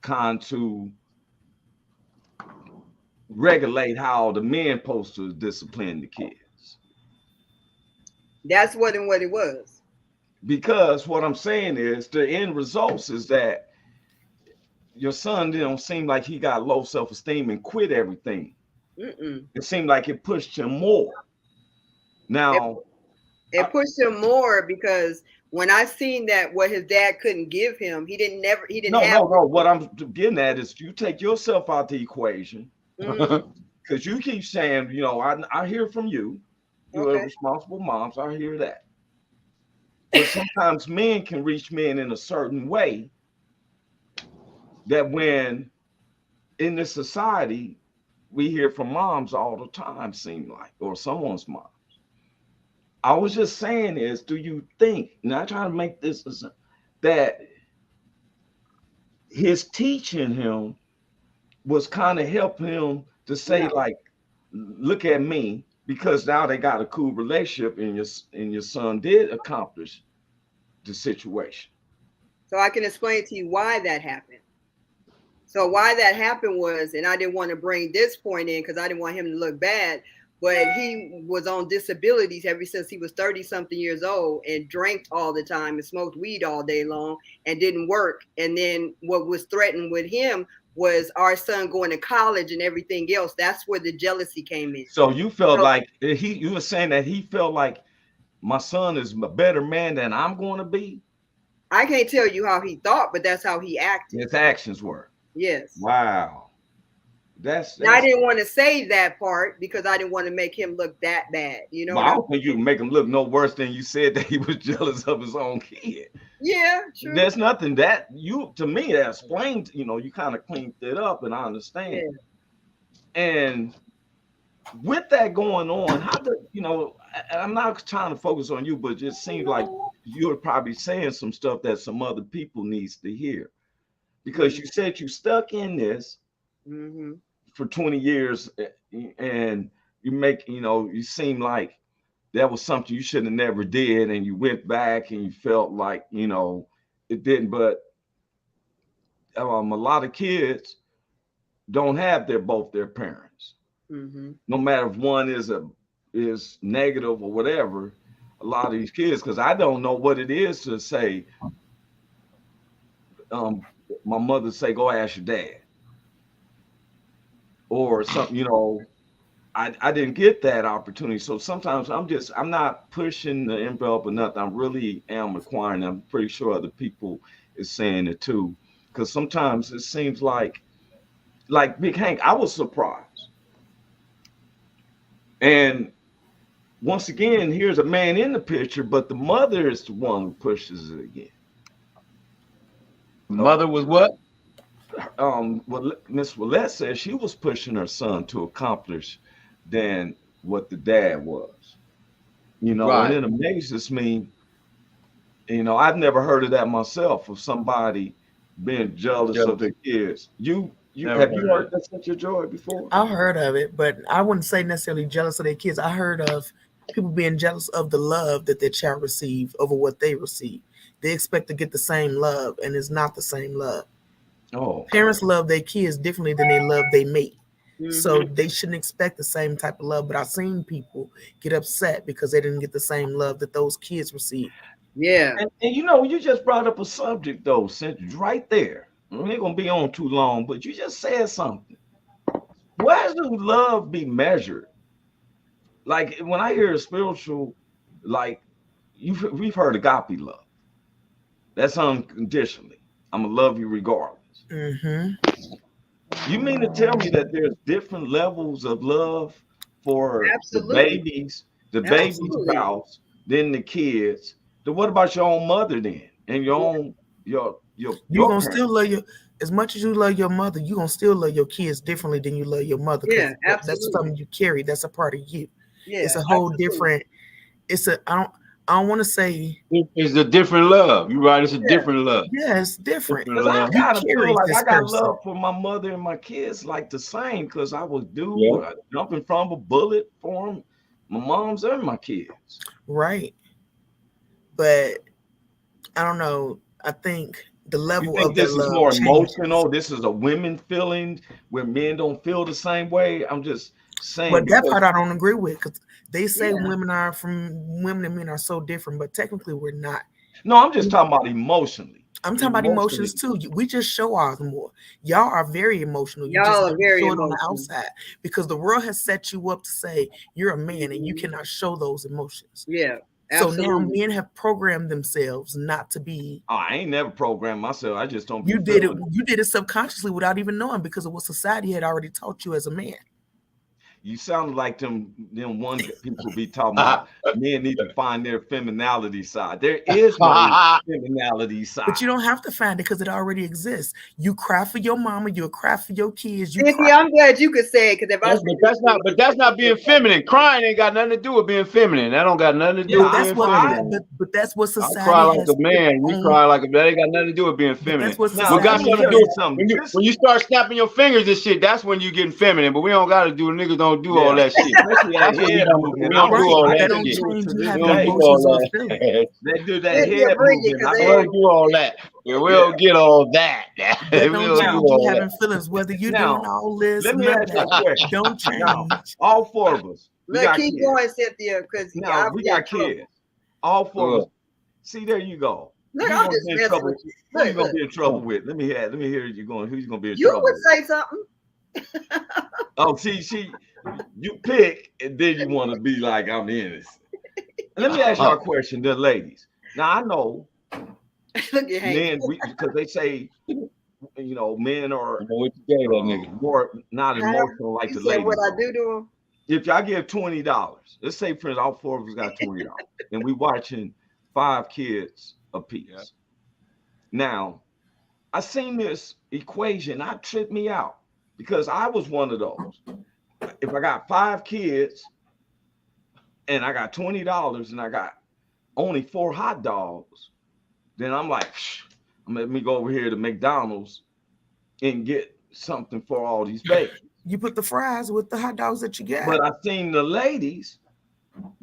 kind to regulate how the men supposed to discipline the kids. That's what it was. Because what I'm saying is the end results is that your son don't seem like he got low self-esteem and quit everything. It seemed like it pushed him more. Now it pushed him more because when I seen that what his dad couldn't give him, he didn't have. No. What I'm getting at is you take yourself out the equation because you keep saying, you know, I hear from you. You're a responsible moms. I hear that. But sometimes men can reach men in a certain way that when in this society, we hear from moms all the time, seem like, or someone's mom. I was just saying is, do you think, not trying to make this that his teaching him was kind of helping him to say, like, look at me, because now they got a cool relationship and your son did accomplish the situation. So I can explain to you why that happened. So why that happened was, and I didn't want to bring this point in because I didn't want him to look bad, but he was on disabilities ever since he was 30-something years old and drank all the time and smoked weed all day long and didn't work. And then what was threatened with him was our son going to college and everything else. That's where the jealousy came in. So you felt like you were saying that he felt like my son is a better man than I'm going to be? I can't tell you how he thought, but that's how he acted. His actions were. Yes. Wow. That's I didn't want to say that part because I didn't want to make him look that bad. You know, I don't think you can make him look no worse than you said that he was jealous of his own kid. Yeah, true. There's nothing that to me that explained, you know, you kind of cleaned it up and I understand. Yeah. And with that going on, how do you know, I'm not trying to focus on you, but it just seems like you're probably saying some stuff that some other people needs to hear. Because you said you stuck in this for 20 years and you seem like that was something you should have never did. And you went back and you felt like, you know, it didn't. But a lot of kids don't have both their parents. No matter if one is negative or whatever, a lot of these kids, because I don't know what it is to say, my mother say, go ask your dad. Or something, you know, I didn't get that opportunity. So sometimes I'm not pushing the envelope or nothing. I really am acquiring. I'm pretty sure other people is saying it too. Because sometimes it seems like Big Hank, I was surprised. And once again, here's a man in the picture, but the mother is the one who pushes it again. Mother was what? What Miss Willette said, she was pushing her son to accomplish than what the dad was. You know, right. And it amazes me. You know, I've never heard of that myself, of somebody being jealous of their kids. Have you heard that, Cynthia Joy, before? I've heard of it, but I wouldn't say necessarily jealous of their kids. I heard of people being jealous of the love that their child received over what they receive. They expect to get the same love, and it's not the same love. Oh, parents love their kids differently than they love their mate. So they shouldn't expect the same type of love. But I've seen people get upset because they didn't get the same love that those kids received. Yeah. And you know, you just brought up a subject though, Cynthia, right there. We ain't gonna be on too long, but you just said something. Where does love be measured? Like when I hear a spiritual, like we've heard agape love. That's unconditionally. I'm gonna love you regardless. You mean to tell me that there's different levels of love for the babies, baby spouse, than the kids? Then what about your own mother then, and your own your you gonna still love as much as you love your mother, you gonna still love your kids differently than you love your mother. Yeah, absolutely. That's something you carry. That's a part of you. Yeah, it's a whole different. I don't want to say it's a different love. You're right. It's a different love. Yeah, it's different. Because I gotta feel like I got love for my mother and my kids like the same. Because I would jumping from a bullet for them, my mom's and my kids. Right. But I don't know. I think the level You think of this that is love more changes. emotional? This is a women feeling where men don't feel the same way. I'm just saying. Well, that Because, part I don't agree with, because they say Yeah. women and men are so different, but technically we're not. no, I'm just talking about emotionally. I'm talking about emotions too. We just show ours more. Y'all are very emotional. You just Y'all are don't very show it on the emotional. outside because the world has set you up to say you're a man and you Mhm. cannot show those emotions. Yeah, So now absolutely. men have programmed themselves not to be. Oh, I ain't never programmed myself. I just don't be You did it. feeling You did it subconsciously without even knowing because of what society had already taught you as a man. You sound like them one people be talking about men need to find their femininity side. There is no femininity side. But you don't have to find it because it already exists. You cry for your mama. You'll cry for your kids. You Cynthia, cry. I'm glad you could say it because if That's not being feminine. Crying ain't got nothing to do with being feminine. That don't got nothing to do Yeah, with That's being what. feminine. But that's what I society cry like has a man. put You on. cry like a that ain't got nothing to do with being But feminine. that's what Now, What got society let me something to tell do you something. when you start snapping your fingers and shit, that's when you getting feminine. But we don't gotta do niggas don't do all Yeah, that shit. especially that That's what we head don't movement. we don't do all Right, that that don't shit. change you We having We don't do emotions all or feelings. that. They do that Cynthia, head bring it movement. because We don't do all that. Yeah, we Yeah. don't get all that. That We don't don't do change you all having that. feelings, whether you're Now, doing all this, let me none of ask you a that. question. Don't Now, change. all four of us, we Look, got keep kids. going, Cynthia, because Now, we got kids. All four of us. See, there you go. Look, Who you I'm gonna just be in messing trouble? with you. Who you Look, gonna look. be in trouble with? Let me hear you going. Who you gonna be in You trouble would with? say something. Oh, see, you pick, and then you want to be like, I'm innocent. Let me ask y'all a question, the ladies. Now I know Look at Hank. men, because they say, men are What you gave that nigga? more not emotional like You the said ladies. what I are. do to him. If y'all give $20, let's say for all four of us got $20, and we watching 5 kids apiece. Yeah. Now, I seen this equation, that tripped me out because I was one of those. If I got 5 kids and I got $20 and I got only 4 hot dogs, then I'm like, let me go over here to McDonald's and get something for all these babies. You put the fries with the hot dogs that you get. But I've seen the ladies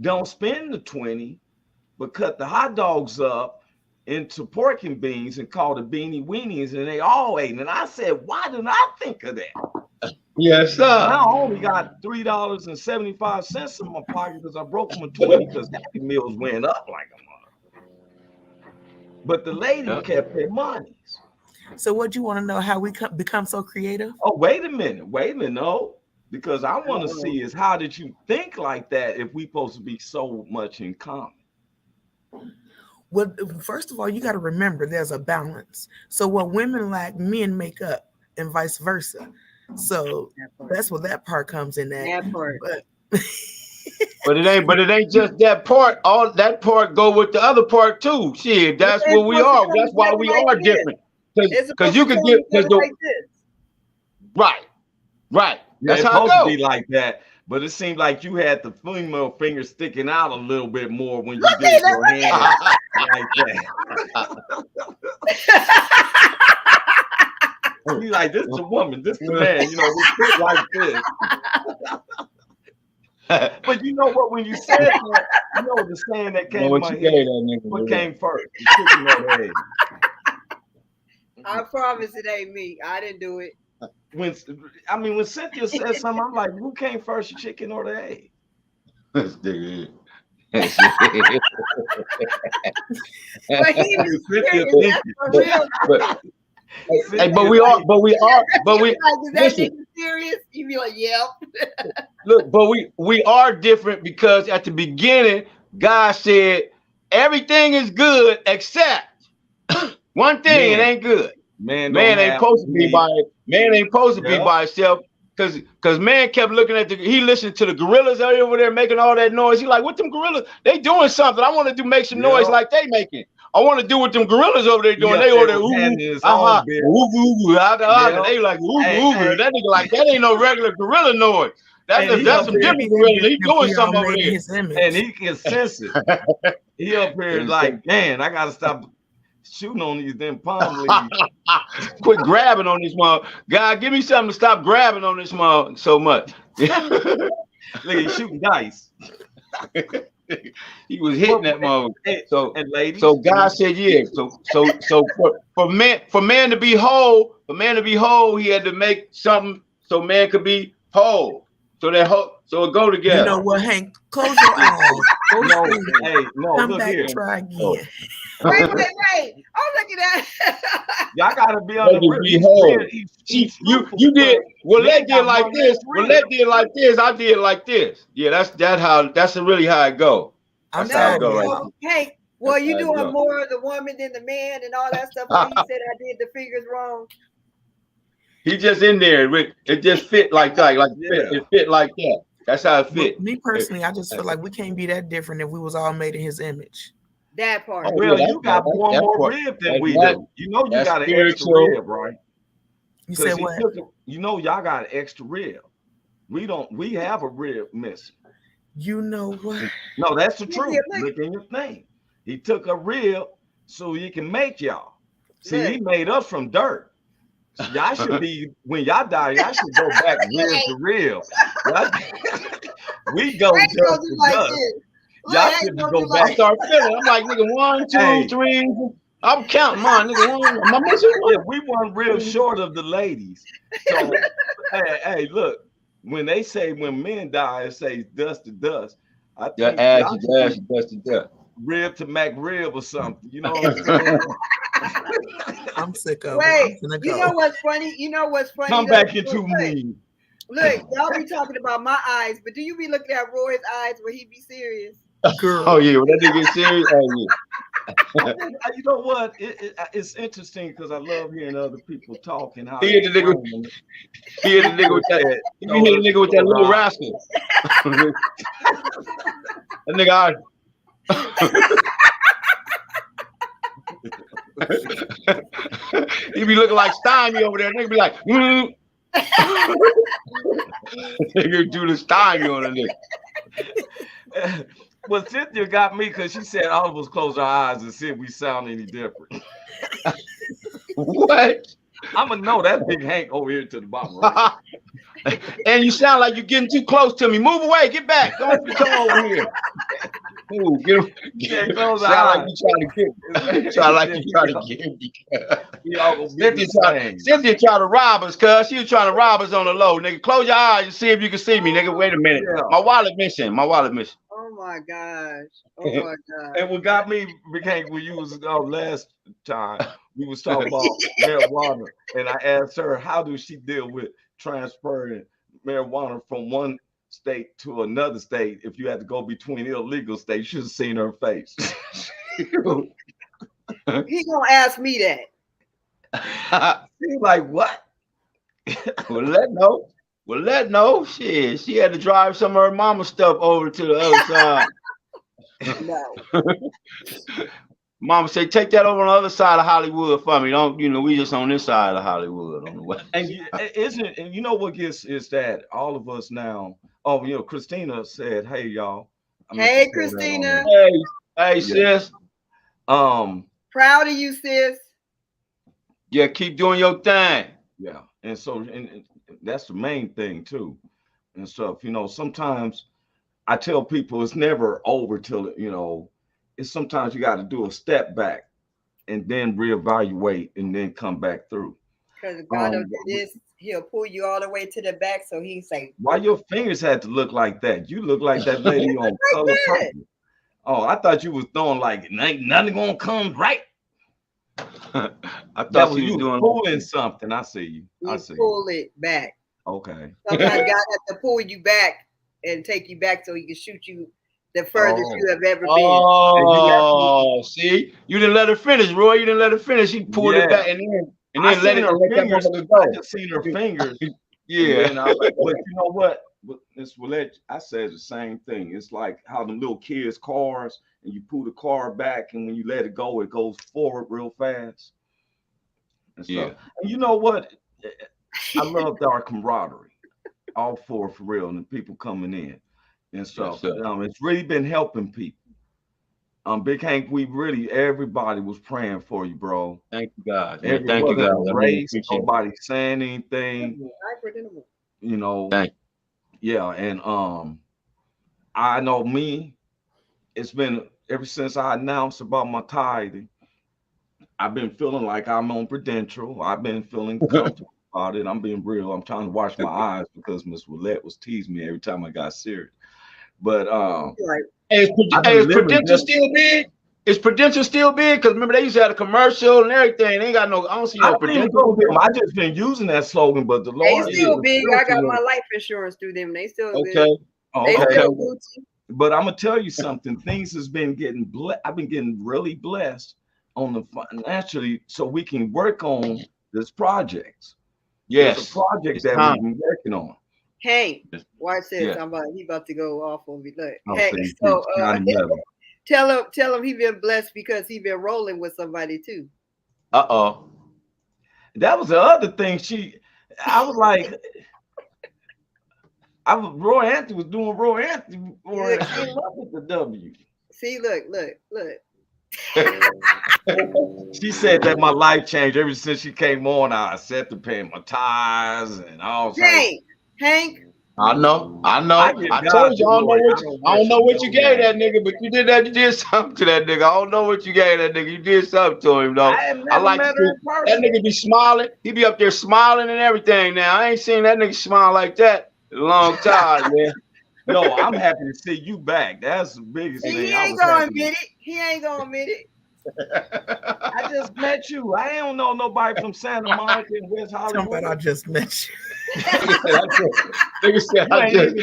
don't spend the 20, but cut the hot dogs up into pork and beans and call the beanie weenies, and they all ate. And I said, why didn't I think of that? Yes, sir. Now I only got $3.75 in my pocket because I broke them a 20 because Happy Meals went up like a mother. But the lady kept their monies. So what you want to know, how we become so creative? Oh, wait a minute. No, because I want to see is how did you think like that if we supposed to be so much in common? Well, first of all, you got to remember there's a balance. So what women lack, men make up, and vice versa. So that's where that part comes in. That part. But it ain't just that part. All that part go with the other part too. Shit, that's what we are. That's why we are different. Because you can get like right. That's it's how it supposed to goes. be like that, but it seemed like you had the female finger sticking out a little bit more when you did your hand like that. You like, this is a woman, this is a man, we fit like this. But you know what? When you said that, the saying that came to my head. What came first? The chicken or the egg? I promise it ain't me. I didn't do it. When Cynthia said something, I'm like, who came first, the chicken or the egg? But we listen. Serious? You be like, yep. Look, but we are different because at the beginning, God said everything is good except one thing. It ain't good. Man ain't supposed to be by itself. Cause man kept looking at he listened to the gorillas out over there making all that noise. He like, what them gorillas? They doing something. I want to make some noise like they making. I want to do what them gorillas over there doing. They over there, they like, that nigga like, that ain't no regular gorilla noise. That's some different gorilla. He doing something over there. And he can sense it. He up here like, man, I gotta stop shooting on these damn palm leaves. Quit grabbing on this mother. God, give me something to stop grabbing on this mother so much. Look, he's shooting dice. He was hitting that mother. So and ladies, so God said, yeah. So for man to be whole, he had to make something so man could be whole. So so it go together. You know what, Hank? Close your eyes. No, come look back, here. try again. Wait. I'm looking at. Y'all gotta be on the be whole. You did. Willette did like this. Willette did like this. I did like this. Yeah, that's really how it go. That's how it go right there. Hey, well, you doing more of the woman than the man and all that stuff. When he said I did the fingers wrong. He just in there. It just fit like that. It fit like that. That's how it fit. But me personally, I just feel like we can't be that different if we was all made in his image. That part. Oh, well, you got one more rib than we do. You know you got an extra rib, right? You said what? You know y'all got an extra rib. We don't. We have a rib missing. You know what? No, that's the truth. Look in your thing. He took a rib so he can make y'all. See, he made us from dirt. So y'all should be, when y'all die, y'all should go back rib to rib. We go dust to dust. Y'all should go back. I start feeling. I'm like, nigga, 1, 2, 3. I'm counting mine, nigga. Am I missing one? Yeah, we weren't real short of the ladies. So, hey, look, when they say when men die, it says dust to dust. I think ash to dust to dust. Rib to Mac rib or something. You know what I'm saying? I'm sick of it. You know what's funny? Come back into me. Look, y'all be talking about my eyes, but do you be looking at Roy's eyes when he be serious? Girl. Oh yeah, when that nigga get serious. Oh yeah. You know what? It's interesting because I love hearing other people talking. He hit the nigga with that. He hit the nigga with that little rascal. That nigga. He be looking like Stymie over there. Nigga be like, nigga do the Stymie on a nigga. Well, Cynthia got me because she said all of us close our eyes and see if we sound any different. What? I'm gonna know that big Hank over here to the bottom. Right? And you sound like you're getting too close to me. Move away, get back. Come over here. Ooh, get close. Sound like you trying to get me. Cynthia tried to rob us, cuz she was trying to rob us on the low. Nigga, close your eyes and see if you can see me, nigga. Wait a minute. Yeah. My wallet missing. Oh my gosh. And what got me became when you was last time we was talking about marijuana, and I asked her how does she deal with transferring marijuana from one state to another state if you had to go between illegal states. You should have seen her face. He gonna ask me that. She's like, what? Willette know. Shit, she had to drive some of her mama stuff over to the other side. No. Mama said, take that over on the other side of Hollywood for me. Don't, we just on this side of Hollywood on the west. And you know what gets is that all of us now, Christina said, hey y'all. Hey Christina. Hey sis. Proud of you, sis. Yeah, keep doing your thing. Yeah. And so and that's the main thing too. And stuff, sometimes I tell people it's never over till it's sometimes you got to do a step back and then reevaluate and then come back through. Because God will do this, he'll pull you all the way to the back. So he's like, why your fingers had to look like that? You look like that lady on Color Purple. Oh, I thought you was throwing like ain't nothing gonna come right. I thought you was doing pulling something. I see you. I see. Pull it back. Okay. Sometimes God has to pull you back and take you back so he can shoot you the furthest you have ever been. Oh, see, you didn't let her finish, Roy. You didn't let her finish. He pulled it back and then let that motherfucker go. I just seen her fingers. Yeah. But you know what? Miss Willette, I said the same thing. It's like how them little kids' cars, and you pull the car back, and when you let it goes forward real fast. And so, and you know what? I loved our camaraderie, all four for real, and the people coming in and stuff. It's really been helping people. Big Hank, everybody was praying for you, bro. Thank you, God. Thank you, God. Race, nobody saying anything. Thank you. Yeah, and I know me, it's been ever since I announced about my tithing. I've been feeling like I'm on Prudential. I've been feeling comfortable about it. I'm being real. I'm trying to wash my eyes because Miss Willette was teasing me every time I got serious. But Right. Hey, is Prudential still big? Is Prudential still big? Because remember they used to have a commercial and everything. They ain't got no. I don't see no Prudential. I just been using that slogan, but the They Lord still big. I got my life insurance through them. They still Okay. good. They okay. still Gucci. But I'm gonna tell you something. Things has been getting I've been getting really blessed on the financially, so we can work on this project. Yes. It's a project that we've been working on. Hank, watch this. Yeah. He about to go off on me. Look, I'll Hank. say So tell him he been blessed because he been rolling with somebody too. That was the other thing. I was like, Roy Anthony was doing Roy Anthony or came up with the W. See, look. She said that my life changed ever since she came on. I set to pay my tithes and all. Hank. I know. I told you I don't know what you gave that nigga, but you did something to that nigga. I don't know what you gave that nigga. You did something to him though. I like to see that nigga be smiling. He be up there smiling and everything now. I ain't seen that nigga smile like that in a long time, man. No, I'm happy to see you back. That's the biggest thing. He ain't gonna admit it. He ain't gonna admit it. I just met you. I don't know nobody from Santa Monica and West Hollywood. I just met you. Nigga said I just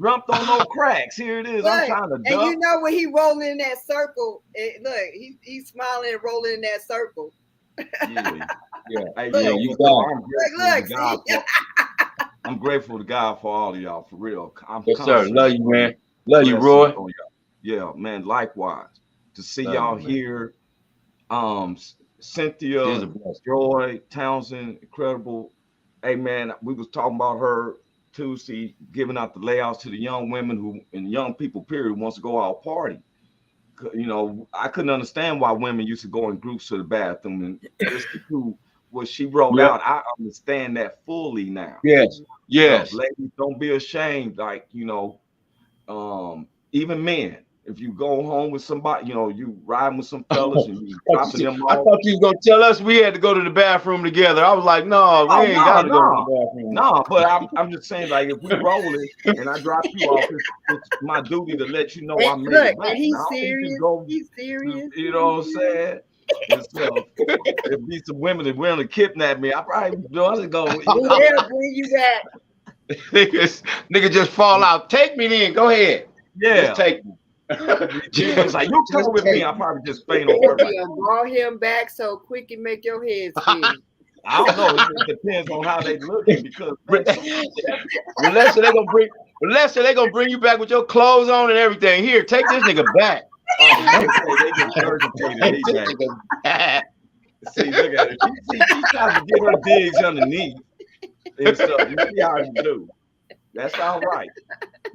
jumped on no cracks. Here it is. Look, I'm trying to duck. And you know when he rolling in that circle, look, he's smiling and rolling in that circle. Yeah. Hey, I'm grateful to God for all of y'all, for real. Yes, sir. Love you, man. Love you, Roy. Yeah, man. Likewise. To see y'all here. Cynthia, Joy, Townsend, incredible. Hey man, we was talking about her Tuesday, giving out the layouts to the young women and young people, period, who wants to go out party. You know, I couldn't understand why women used to go in groups to the bathroom, and just to do what she wrote out. I understand that fully now. Yes. Ladies, don't be ashamed. Like, you know, even men. If you go home with somebody, you know, you riding with some fellas and you dropping them off. I thought you was gonna tell us we had to go to the bathroom together. I was like, no, we ain't gotta go to the bathroom. No, but I'm just saying, like, if we rolling and I drop you off, it's my duty to let you know I made it back. And he's serious. He's serious. You know what I'm saying? And so, if be some women that willing to kidnap me, I probably doesn't go. They'll bring you back. Nigga just fall out. Take me then. Go ahead. Yeah. Just take me. It's like, you come with me, I'll probably just faint over. Ball him back so quick and make your head spin. I don't know. It depends on how they looking because unless they gonna bring you back with your clothes on and everything. Here, take this nigga back. They just regurgitated me back. See, look at it. She tries to get her digs underneath and stuff. You see how you do. That's all right.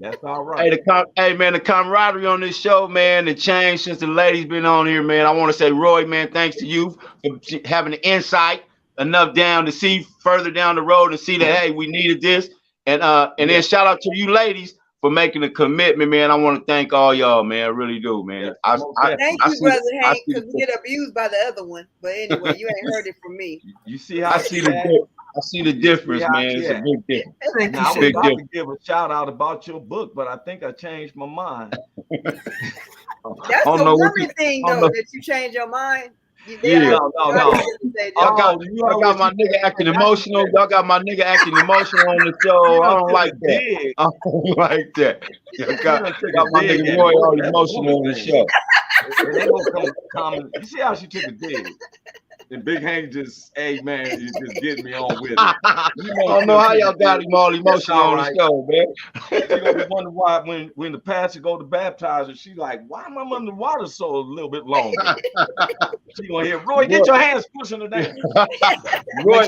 That's all right. Hey, man, the camaraderie on this show, man, the change since the ladies been on here, man. I want to say, Roy, man, thanks to you for having the insight enough down to see further down the road and see that, hey, we needed this. And then shout out to you ladies for making a commitment, man. I want to thank all y'all, man. I really do, man. Thank you, Brother Hank, because we get abused by the other one. But anyway, you ain't heard it from me. You see how I see the difference, man. It's a big difference. Now, I was about to give a shout out about your book, but I think I changed my mind. That's the woman thing, though, that you change your mind. No. I got my nigga acting emotional. Y'all got my nigga acting emotional on the show. I don't like that. I don't like that. I got my nigga Roy all emotional on the show. And they gonna comment. You see how she took a dig? And Big Hank just, hey man, you just getting me on with it. I don't know how y'all got him all emotional on the show, man. You gonna be wondering why when the pastor go to baptize her, she like, why am I under water so a little bit longer? She gonna hear, Roy, get your hands pushing her down. Roy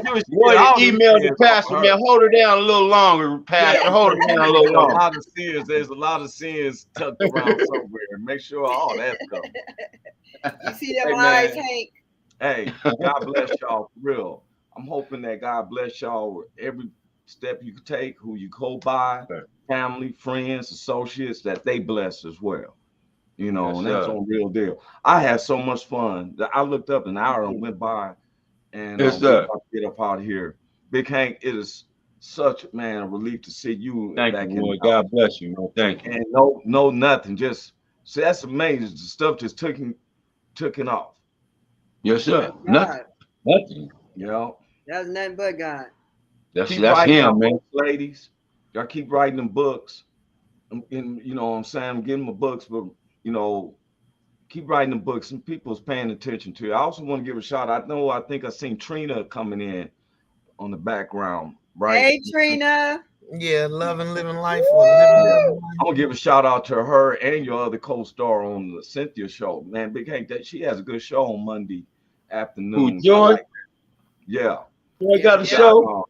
email the pastor, man, hold her down a little longer, pastor. Hold her down a little longer. There's a lot of sins tucked around somewhere. Make sure all that's covered. You see them eyes, Hank? Hey, God bless y'all for real. I'm hoping that God bless y'all with every step you take, who you go by, family, friends, associates, that they bless as well. You know, Yes, and that's sir. on real deal. I had so much fun that I looked up, an hour and went by, and Yes, we're sir. about to get up out of here. Big Hank, it is such, man, a relief to see you Thank back you, in boy. the house. God bless you, man. Thank you. And no, nothing. Just see, that's amazing. The stuff just taking off. Yes, sir. God. Nothing. You know, That's nothing but God. That's writing him, them man. books, ladies. Y'all keep writing them books. And you know what I'm saying? I'm getting my books, but you know, keep writing them books and people's paying attention to you. I also want to give a shout out. I think I seen Trina coming in on the background, right? Hey, Trina. Yeah, love and living life or living. Yeah. I'm gonna give a shout out to her and your other co-star on the Cynthia show. Man, Big Hank, that she has a good show on Monday afternoon. Who, Joy? Like yeah. Joy got a Yeah. show.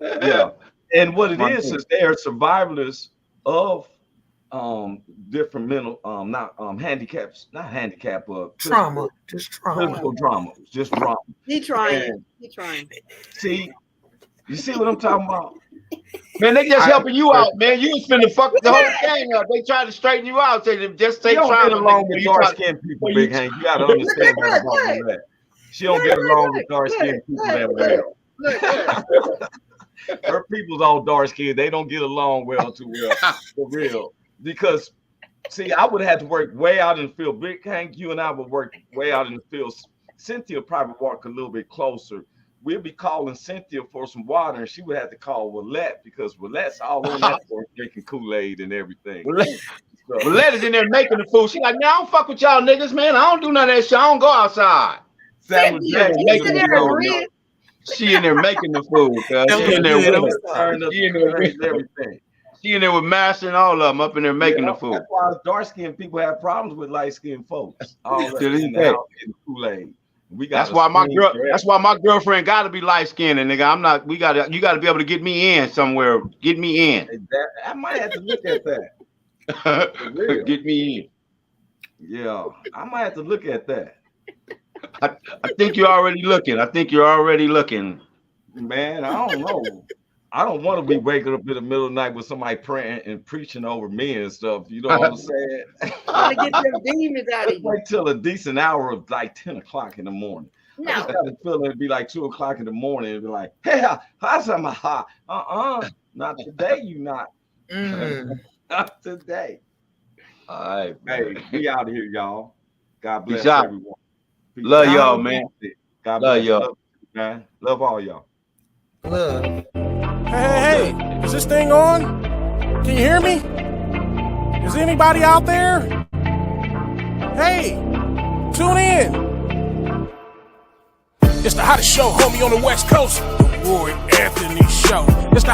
Yeah. And what it My is man. they are survivors of different mental handicaps, not handicap, Trauma, just trauma. physical trauma, just trauma. He trying. And He trying. see, you see what I'm talking about? Man, they just helping you out, man. You was finna fuck the whole gang up. They tried to straighten you out. Say just take She don't trauma. get along with You try- dark-skinned people, Big Hank. You gotta understand that about that. She don't get along with dark-skinned people that well. Look. Her people's all dark-skinned. They don't get along well too well, for real. Because, see, I would have had to work way out in the field. Big Hank, you and I would work way out in the field. Cynthia probably walk a little bit closer. We'd be calling Cynthia for some water, and she would have to call Willette because Willette's all on that for drinking Kool-Aid and everything. Willette is in there making the food. She like, man, I don't fuck with y'all niggas, man. I don't do none of that shit. I don't go outside. Samuel Jackson He's in doesn't there know, agreeing. She in there making the food. She in there with everything. She in there with Master and all of them up in there making the food. That's why dark-skinned people have problems with light-skinned folks. All that To this in the day. house getting Kool-Aid. That's why my girlfriend gotta be light skinned, and nigga, I'm not. You gotta be able to get me in somewhere. Get me in. I might have to look at that. For real. Get me in. Yeah, I might have to look at that. I think you're already looking. Man, I don't know. I don't want to be waking up in the middle of the night with somebody praying and preaching over me and stuff. You know what I'm saying? Trying to get them demons out of Let's you. wait till a decent hour of like 10 o'clock in the morning. I No. just have the feeling it'd be like 2 o'clock in the morning. It'd be like, hey, not today, you not. Not today. All right, Hey, we out of here, y'all. God bless Peace out. everyone. Peace Love out. y'all, man. God Love bless y'all. Love, man. Love all y'all. Love. Hey, is this thing on? Can you hear me? Is anybody out there? Hey, tune in. It's the hottest show, homie, on the West Coast. The Roy Anthony Show. It's the